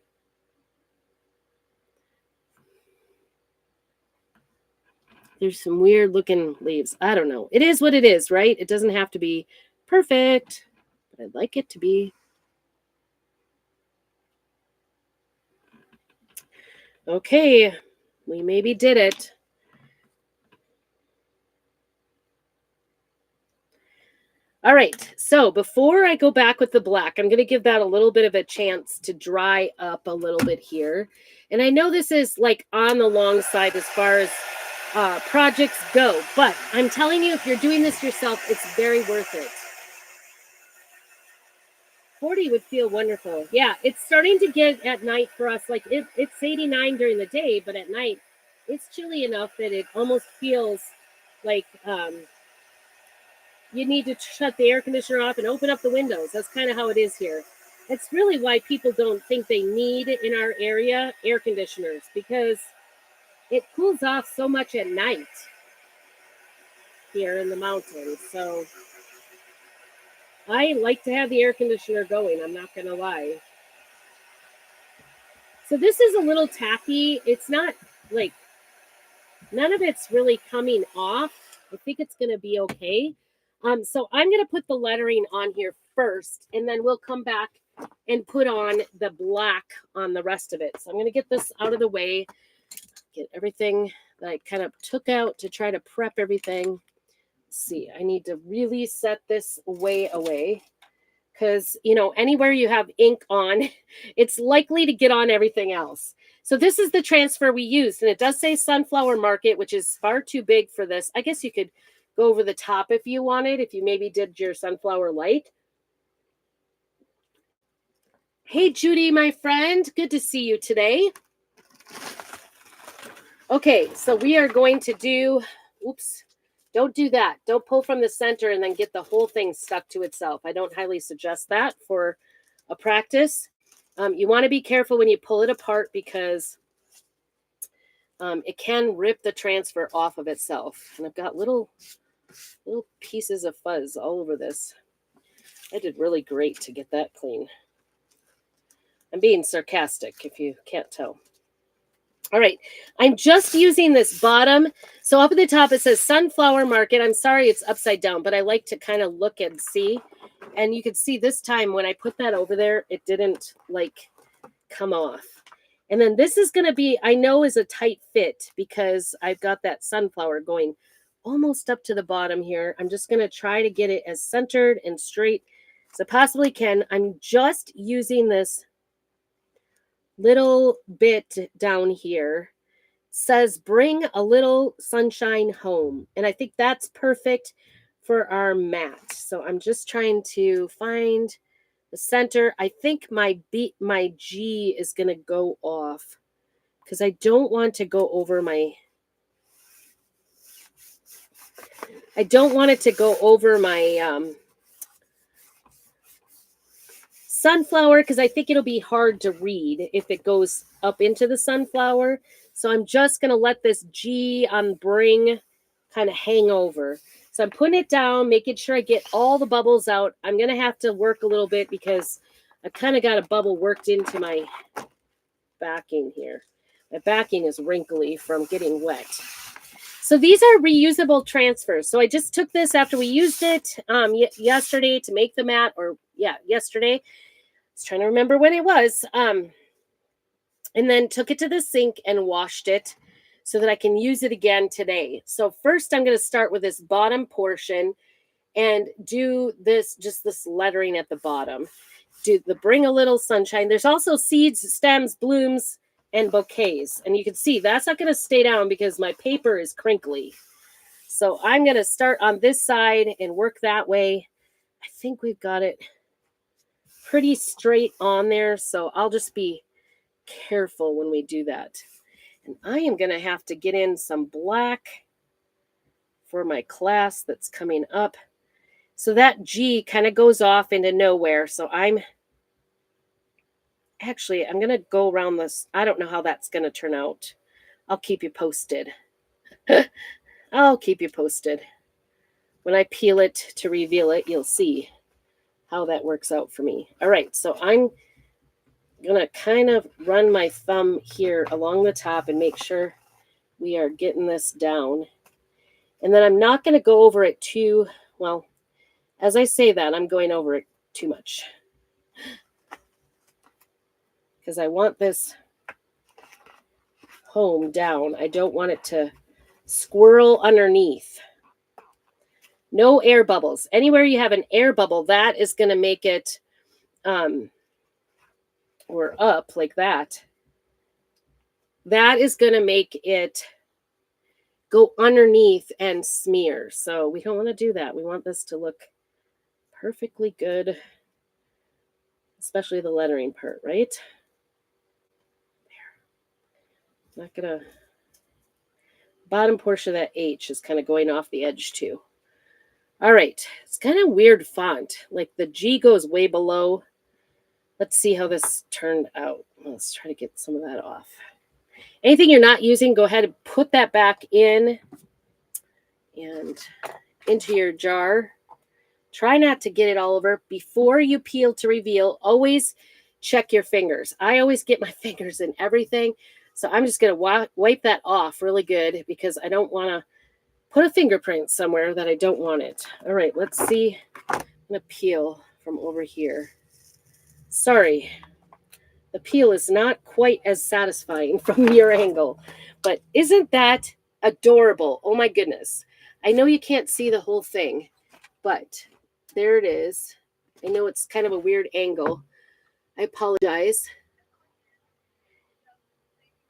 There's some weird looking leaves. I don't know. It is what it is, right? It doesn't have to be perfect, but I'd like it to be. Okay, we maybe did it. All right, so before I go back with the black, I'm going to give that a little bit of a chance to dry up a little bit here. And I know this is like on the long side as far as projects go, but I'm telling you, if you're doing this yourself, it's very worth it. 40 would feel wonderful. Yeah, it's starting to get at night for us. Like it's 89 during the day, but at night it's chilly enough that it almost feels like you need to shut the air conditioner off and open up the windows. That's kind of how it is here. That's really why people don't think they need in our area air conditioners, because it cools off so much at night here in the mountains. So I like to have the air conditioner going. I'm not going to lie. So this is a little tacky. It's not like, none of it's really coming off. I think it's going to be okay. So I'm going to put the lettering on here first, and then we'll come back and put on the black on the rest of it. So I'm going to get this out of the way, get everything that I kind of took out to try to prep everything. Let's see, I need to really set this way away because, you know, anywhere you have ink on, it's likely to get on everything else. So this is the transfer we used, and it does say Sunflower Market, which is far too big for this. I guess you could go over the top if you wanted, if you maybe did your Sunflower Light. Hey, Judy, my friend. Good to see you today. Okay, so we are going to do, oops, don't do that. Don't pull from the center and then get the whole thing stuck to itself. I don't highly suggest that for a practice. You want to be careful when you pull it apart because it can rip the transfer off of itself. And I've got little pieces of fuzz all over this. I did really great to get that clean. I'm being sarcastic if you can't tell. All right, I'm just using this bottom. So up at the top, it says Sunflower Market. I'm sorry it's upside down, but I like to kind of look and see. And you can see this time when I put that over there, it didn't like come off. And then this is going to be, I know is a tight fit because I've got that sunflower going almost up to the bottom here. I'm just going to try to get it as centered and straight as I possibly can. I'm just using this little bit down here. Says bring a little sunshine home, and I think that's perfect for our mat. So I'm just trying to find the center. I think my G is going to go off because I don't want to go over my sunflower, because I think it'll be hard to read if it goes up into the sunflower. So I'm just going to let this G on bring kind of hang over. So I'm putting it down, making sure I get all the bubbles out. I'm going to have to work a little bit because I kind of got a bubble worked into my backing here. My backing is wrinkly from getting wet. So these are reusable transfers. So I just took this after we used it yesterday to make the mat, yesterday. I was trying to remember when it was. And then took it to the sink and washed it so that I can use it again today. So first I'm going to start with this bottom portion and do this lettering at the bottom. Do the bring a little sunshine. There's also seeds, stems, blooms, and bouquets. And you can see that's not going to stay down because my paper is crinkly. So I'm going to start on this side and work that way. I think we've got it pretty straight on there. So I'll just be careful when we do that. And I am going to have to get in some black for my class that's coming up. So that G kind of goes off into nowhere. So I'm going to go around this. I don't know how that's going to turn out. I'll keep you posted. I'll keep you posted. When I peel it to reveal it, you'll see how that works out for me. All right, so I'm going to kind of run my thumb here along the top and make sure we are getting this down. And then I'm not going to go over it too, well, as I say that, I'm going over it too much. Because I want this home down. I don't want it to squirrel underneath. No air bubbles. Anywhere you have an air bubble, that is going to make it, or up like that. That is going to make it go underneath and smear. So we don't want to do that. We want this to look perfectly good, especially the lettering part, right? There. Not going to, bottom portion of that H is kind of going off the edge too. All right, it's kind of weird font. Like the G goes way below. Let's see how this turned out. Let's try to get some of that off. Anything you're not using, go ahead and put that back in and into your jar. Try not to get it all over. Before you peel to reveal, always check your fingers. I always get my fingers in everything. So I'm just going to wipe that off really good because I don't want to put a fingerprint somewhere that I don't want it. All right, let's see. I'm going to peel from over here. Sorry, the peel is not quite as satisfying from your angle, but isn't that adorable? Oh my goodness. I know you can't see the whole thing, but there it is. I know it's kind of a weird angle. I apologize.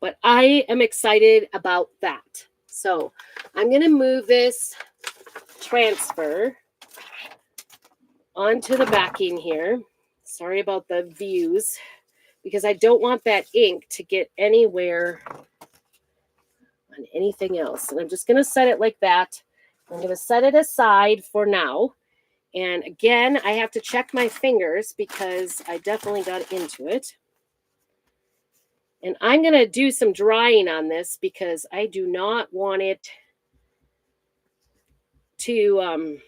But I am excited about that. So I'm going to move this transfer onto the backing here. Sorry about the views, because I don't want that ink to get anywhere on anything else. And I'm just going to set it like that. I'm going to set it aside for now. And again, I have to check my fingers because I definitely got into it. And I'm going to do some drying on this because I do not want it to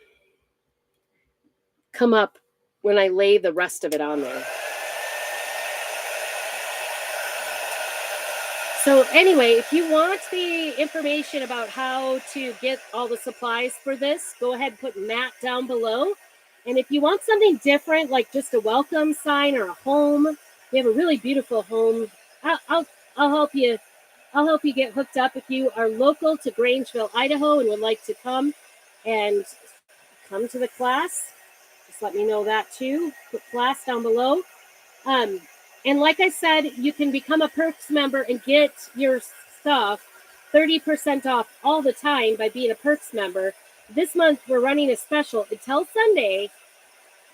come up when I lay the rest of it on there. So anyway, if you want the information about how to get all the supplies for this, go ahead and put Matt down below. And if you want something different, like just a welcome sign or a home, we have a really beautiful home. I'll help you. I'll help you get hooked up if you are local to Grangeville, Idaho, and would like to come to the class. Just let me know that too. Put class down below. And like I said, you can become a Perks member and get your stuff 30% off all the time by being a Perks member. This month, we're running a special until Sunday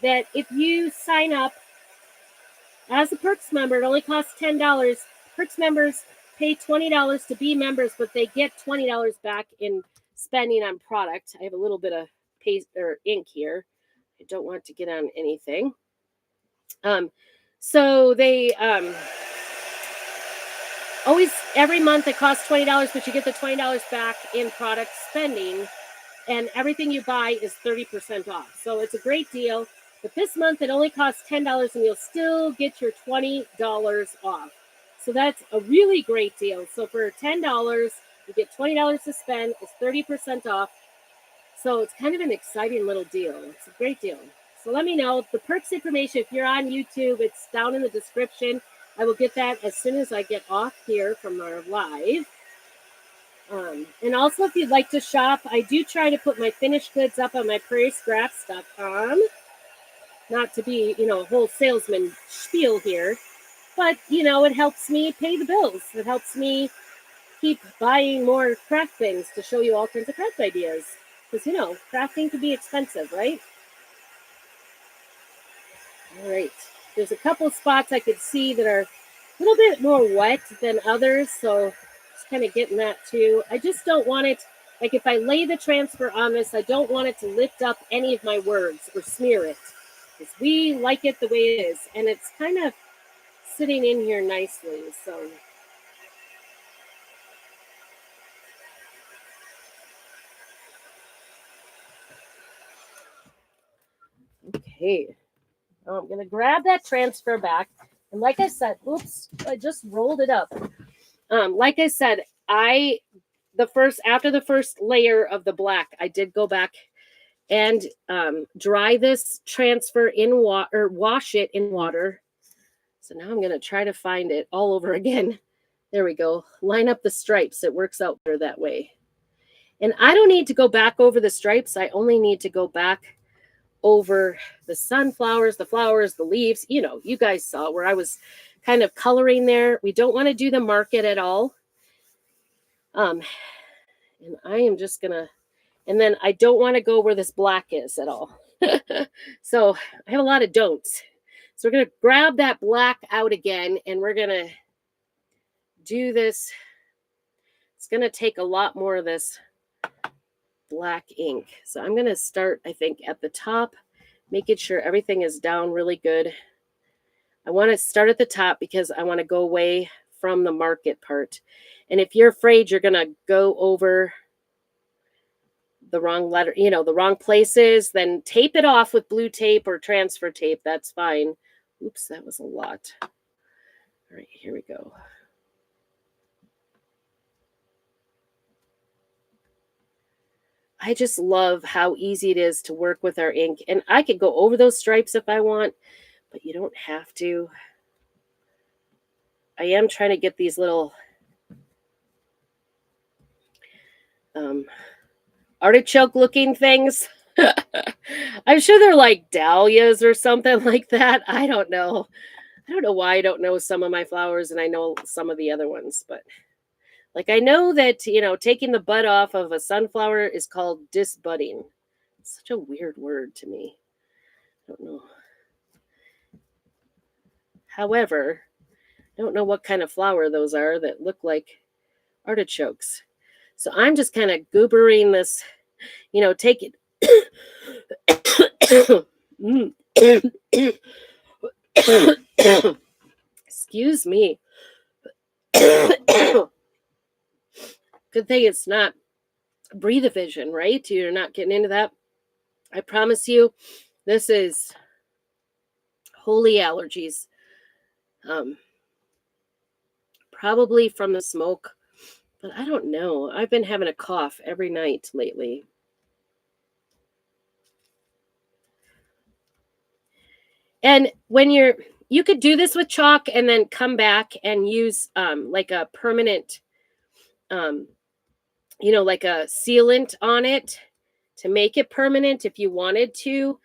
that if you sign up as a Perks member, it only costs $10. Perks members pay $20 to be members, but they get $20 back in spending on product. I have a little bit of paste or ink here. I don't want to get on anything. So they always, every month it costs $20, but you get the $20 back in product spending, and everything you buy is 30% off. So it's a great deal. But this month it only costs $10, and you'll still get your $20 off. So that's a really great deal. So for $10, you get $20 to spend. It's 30% off. So it's kind of an exciting little deal. It's a great deal. So let me know the perks information. If you're on YouTube, it's down in the description. I will get that as soon as I get off here from our live. And also, if you'd like to shop, I do try to put my finished goods up on my prairiescrafts.com. Not to be, a whole salesman spiel here, but, it helps me pay the bills. It helps me keep buying more craft things to show you all kinds of craft ideas. Because, crafting can be expensive, right? All right. There's a couple spots I could see that are a little bit more wet than others. So just kind of getting that too. I just don't want it, like if I lay the transfer on this, I don't want it to lift up any of my words or smear it. Because we like it the way it is. And it's kind of sitting in here nicely. So okay. Now I'm going to grab that transfer back. And like I said, oops, I just rolled it up. Like I said, after the first layer of the black, I did go back and dry this transfer in water, or wash it in water. So now I'm going to try to find it all over again. There we go. Line up the stripes. It works out better that way. And I don't need to go back over the stripes. I only need to go back over the sunflowers, the flowers, the leaves. You guys saw where I was kind of coloring there. We don't want to do the market at all. And I am just going to, and then I don't want to go where this black is at all. So I have a lot of don'ts. So we're going to grab that black out again, and we're going to do this. It's going to take a lot more of this black ink. So I'm going to start, I think, at the top, making sure everything is down really good. I want to start at the top because I want to go away from the market part. And if you're afraid you're going to go over the wrong letter, the wrong places, then tape it off with blue tape or transfer tape. That's fine. Oops, that was a lot. All right, here we go. I just love how easy it is to work with our ink. And I could go over those stripes if I want, but you don't have to. I am trying to get these little artichoke looking things. I'm sure they're like dahlias or something like that. I don't know. I don't know why I don't know some of my flowers and I know some of the other ones, but like I know that, taking the bud off of a sunflower is called disbudding. It's such a weird word to me. I don't know. However, I don't know what kind of flower those are that look like artichokes. So I'm just kind of goobering this, take it. Excuse me. Good thing it's not breathe-o-vision, right? You're not getting into that. I promise you, this is holy allergies. Probably from the smoke, but I don't know. I've been having a cough every night lately. And when you could do this with chalk and then come back and use like a permanent, like a sealant on it to make it permanent if you wanted to.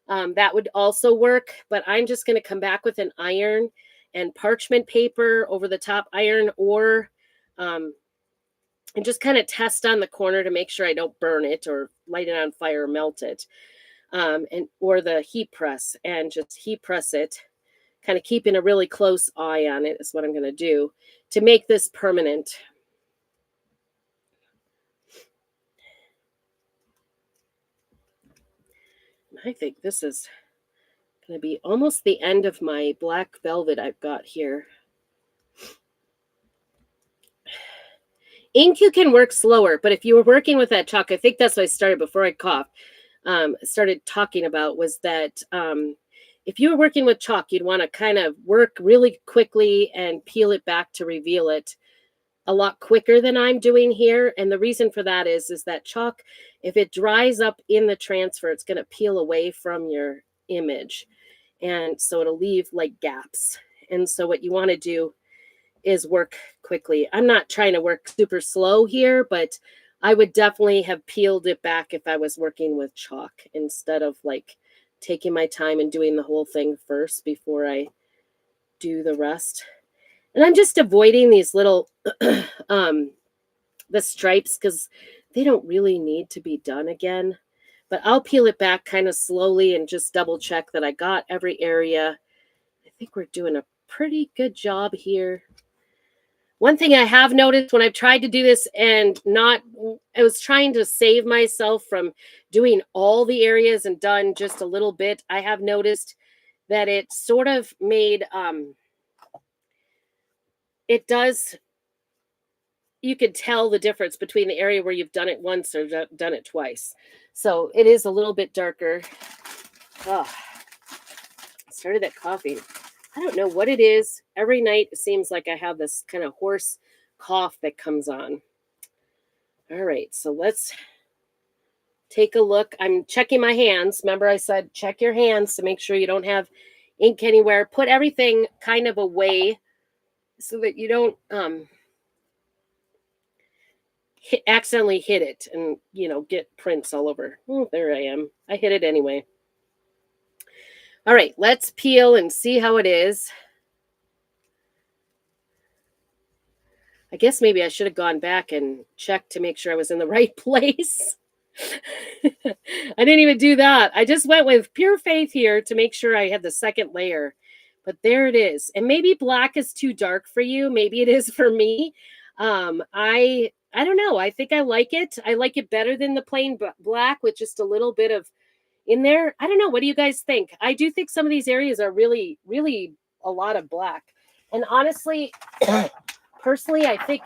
That would also work, but I'm just going to come back with an iron and parchment paper over the top iron, or and just kind of test on the corner to make sure I don't burn it or light it on fire or melt it. Or the heat press, and just heat press it, kind of keeping a really close eye on it is what I'm going to do to make this permanent. I think this is going to be almost the end of my black velvet I've got here. Ink you can work slower, but if you were working with that chalk, I think that's what I started before I coughed. Started talking about was that if you were working with chalk, you'd want to kind of work really quickly and peel it back to reveal it a lot quicker than I'm doing here. And the reason for that is that chalk, if it dries up in the transfer, it's going to peel away from your image. And so it'll leave like gaps. And so what you want to do is work quickly. I'm not trying to work super slow here, but I would definitely have peeled it back if I was working with chalk instead of like taking my time and doing the whole thing first before I do the rest. And I'm just avoiding these little the stripes because they don't really need to be done again. But I'll peel it back kind of slowly and just double check that I got every area. I think we're doing a pretty good job here. One thing I have noticed when I've tried to do this and I was trying to save myself from doing all the areas and done just a little bit. I have noticed that it sort of made, it does, you could tell the difference between the area where you've done it once or done it twice. So it is a little bit darker. Oh, started that coffee. I don't know what it is. Every night it seems like I have this kind of hoarse cough that comes on. All right, so let's take a look. I'm checking my hands. Remember I said check your hands to make sure you don't have ink anywhere. Put everything kind of away so that you don't accidentally hit it and, get prints all over. Oh, there I am. I hit it anyway. All right, let's peel and see how it is. I guess maybe I should have gone back and checked to make sure I was in the right place. I didn't even do that. I just went with pure faith here to make sure I had the second layer. But there it is. And maybe black is too dark for you. Maybe it is for me. I don't know. I think I like it. I like it better than the plain black with just a little bit of in there. I don't know. What do you guys think? I do think some of these areas are really, really a lot of black. And honestly, personally, I think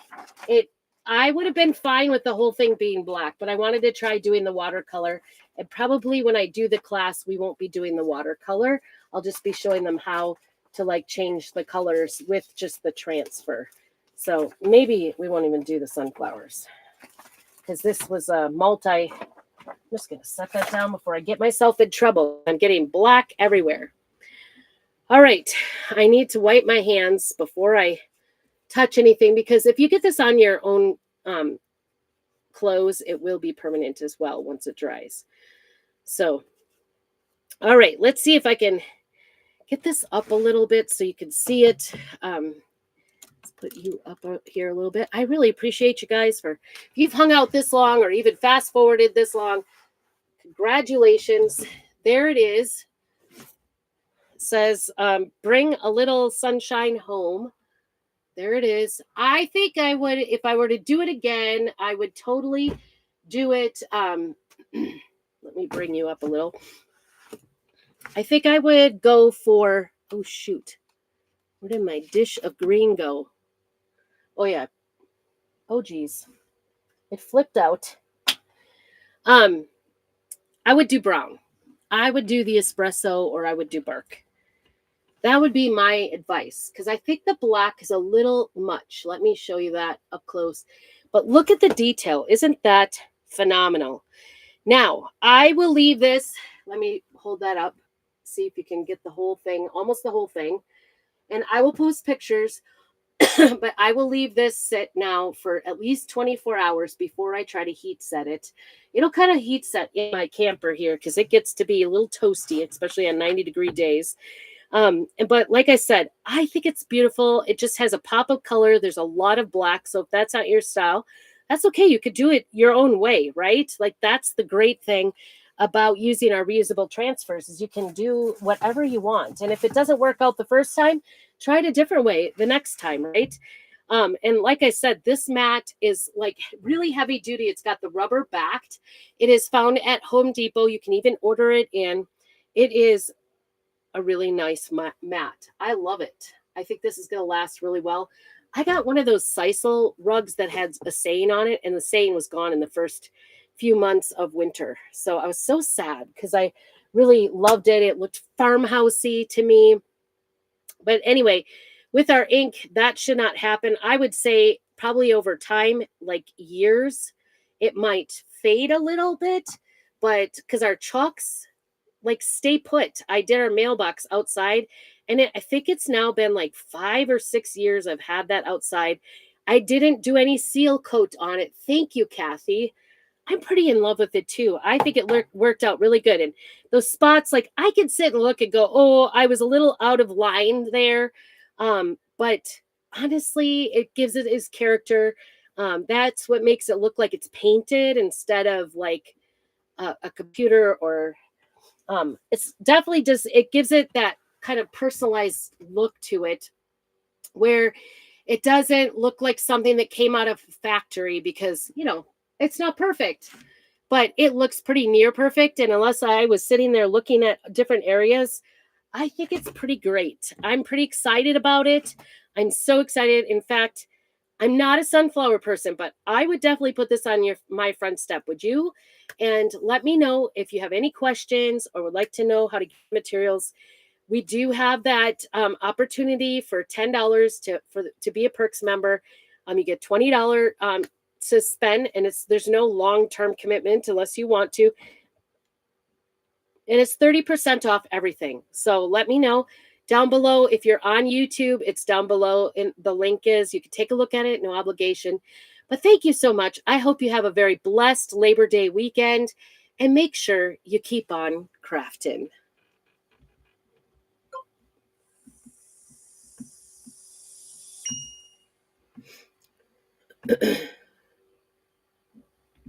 I would have been fine with the whole thing being black, but I wanted to try doing the watercolor. And probably when I do the class, we won't be doing the watercolor. I'll just be showing them how to like change the colors with just the transfer. So maybe we won't even do the sunflowers because this was a I'm just going to set that down before I get myself in trouble. I'm getting black everywhere. All right. I need to wipe my hands before I touch anything because if you get this on your own clothes, it will be permanent as well once it dries. So, all right. Let's see if I can get this up a little bit so you can see it. Let's put you up here a little bit. I really appreciate you guys if you've hung out this long or even fast forwarded this long. Congratulations. There it is. It says, bring a little sunshine home. There it is. I think I would, if I were to do it again, I would totally do it. Let me bring you up a little. I think I would go for, oh shoot. Where did my dish of green go? Oh yeah. Oh geez. It flipped out. I would do brown. I would do the espresso or I would do bark. That would be my advice because I think the black is a little much. Let me show you that up close. But look at the detail. Isn't that phenomenal? Now, I will leave this. Let me hold that up. See if you can get the whole thing, almost the whole thing. And I will post pictures, but I will leave this sit now for at least 24 hours before I try to heat set it. It'll kind of heat set in my camper here because it gets to be a little toasty, especially on 90-degree days. But like I said, I think it's beautiful. It just has a pop of color. There's a lot of black. So if that's not your style, that's okay. You could do it your own way, right? Like that's the great thing about using our reusable transfers is you can do whatever you want. And if it doesn't work out the first time, try it a different way the next time, right? And like I said, this mat is like really heavy duty. It's got the rubber backed. It is found at Home Depot. You can even order it in. It is a really nice mat. I love it. I think this is going to last really well. I got one of those sisal rugs that had a saying on it, and the saying was gone in the first few months of winter. So I was so sad because I Really loved it. It looked farmhousey to me. But anyway, with our ink, that should not happen. I would say probably over time, like years, it might fade a little bit, but because our chalks like stay put. I did our mailbox outside, and I think it's now been like 5 or 6 years I've had that outside. I didn't do any seal coat on it. Thank you, Kathy. I'm pretty in love with it too. I think it worked out really good. And those spots, like I could sit and look and go, oh, I was a little out of line there. But honestly, it gives it its character. That's what makes it look like it's painted instead of like a computer or it's definitely just, it gives it that kind of personalized look to it where it doesn't look like something that came out of a factory because, it's not perfect, but it looks pretty near perfect. And unless I was sitting there looking at different areas, I think it's pretty great. I'm pretty excited about it. I'm so excited. In fact, I'm not a sunflower person, but I would definitely put this on my front step. Would you? And let me know if you have any questions or would like to know how to get materials. We do have that opportunity for $10 to be a Perks member. You get $20 to spend, and there's no long-term commitment unless you want to. And it's 30% off everything. So let me know down below. If you're on YouTube, it's down below. And the link is, you can take a look at it, no obligation. But thank you so much. I hope you have a very blessed Labor Day weekend. And make sure you keep on crafting.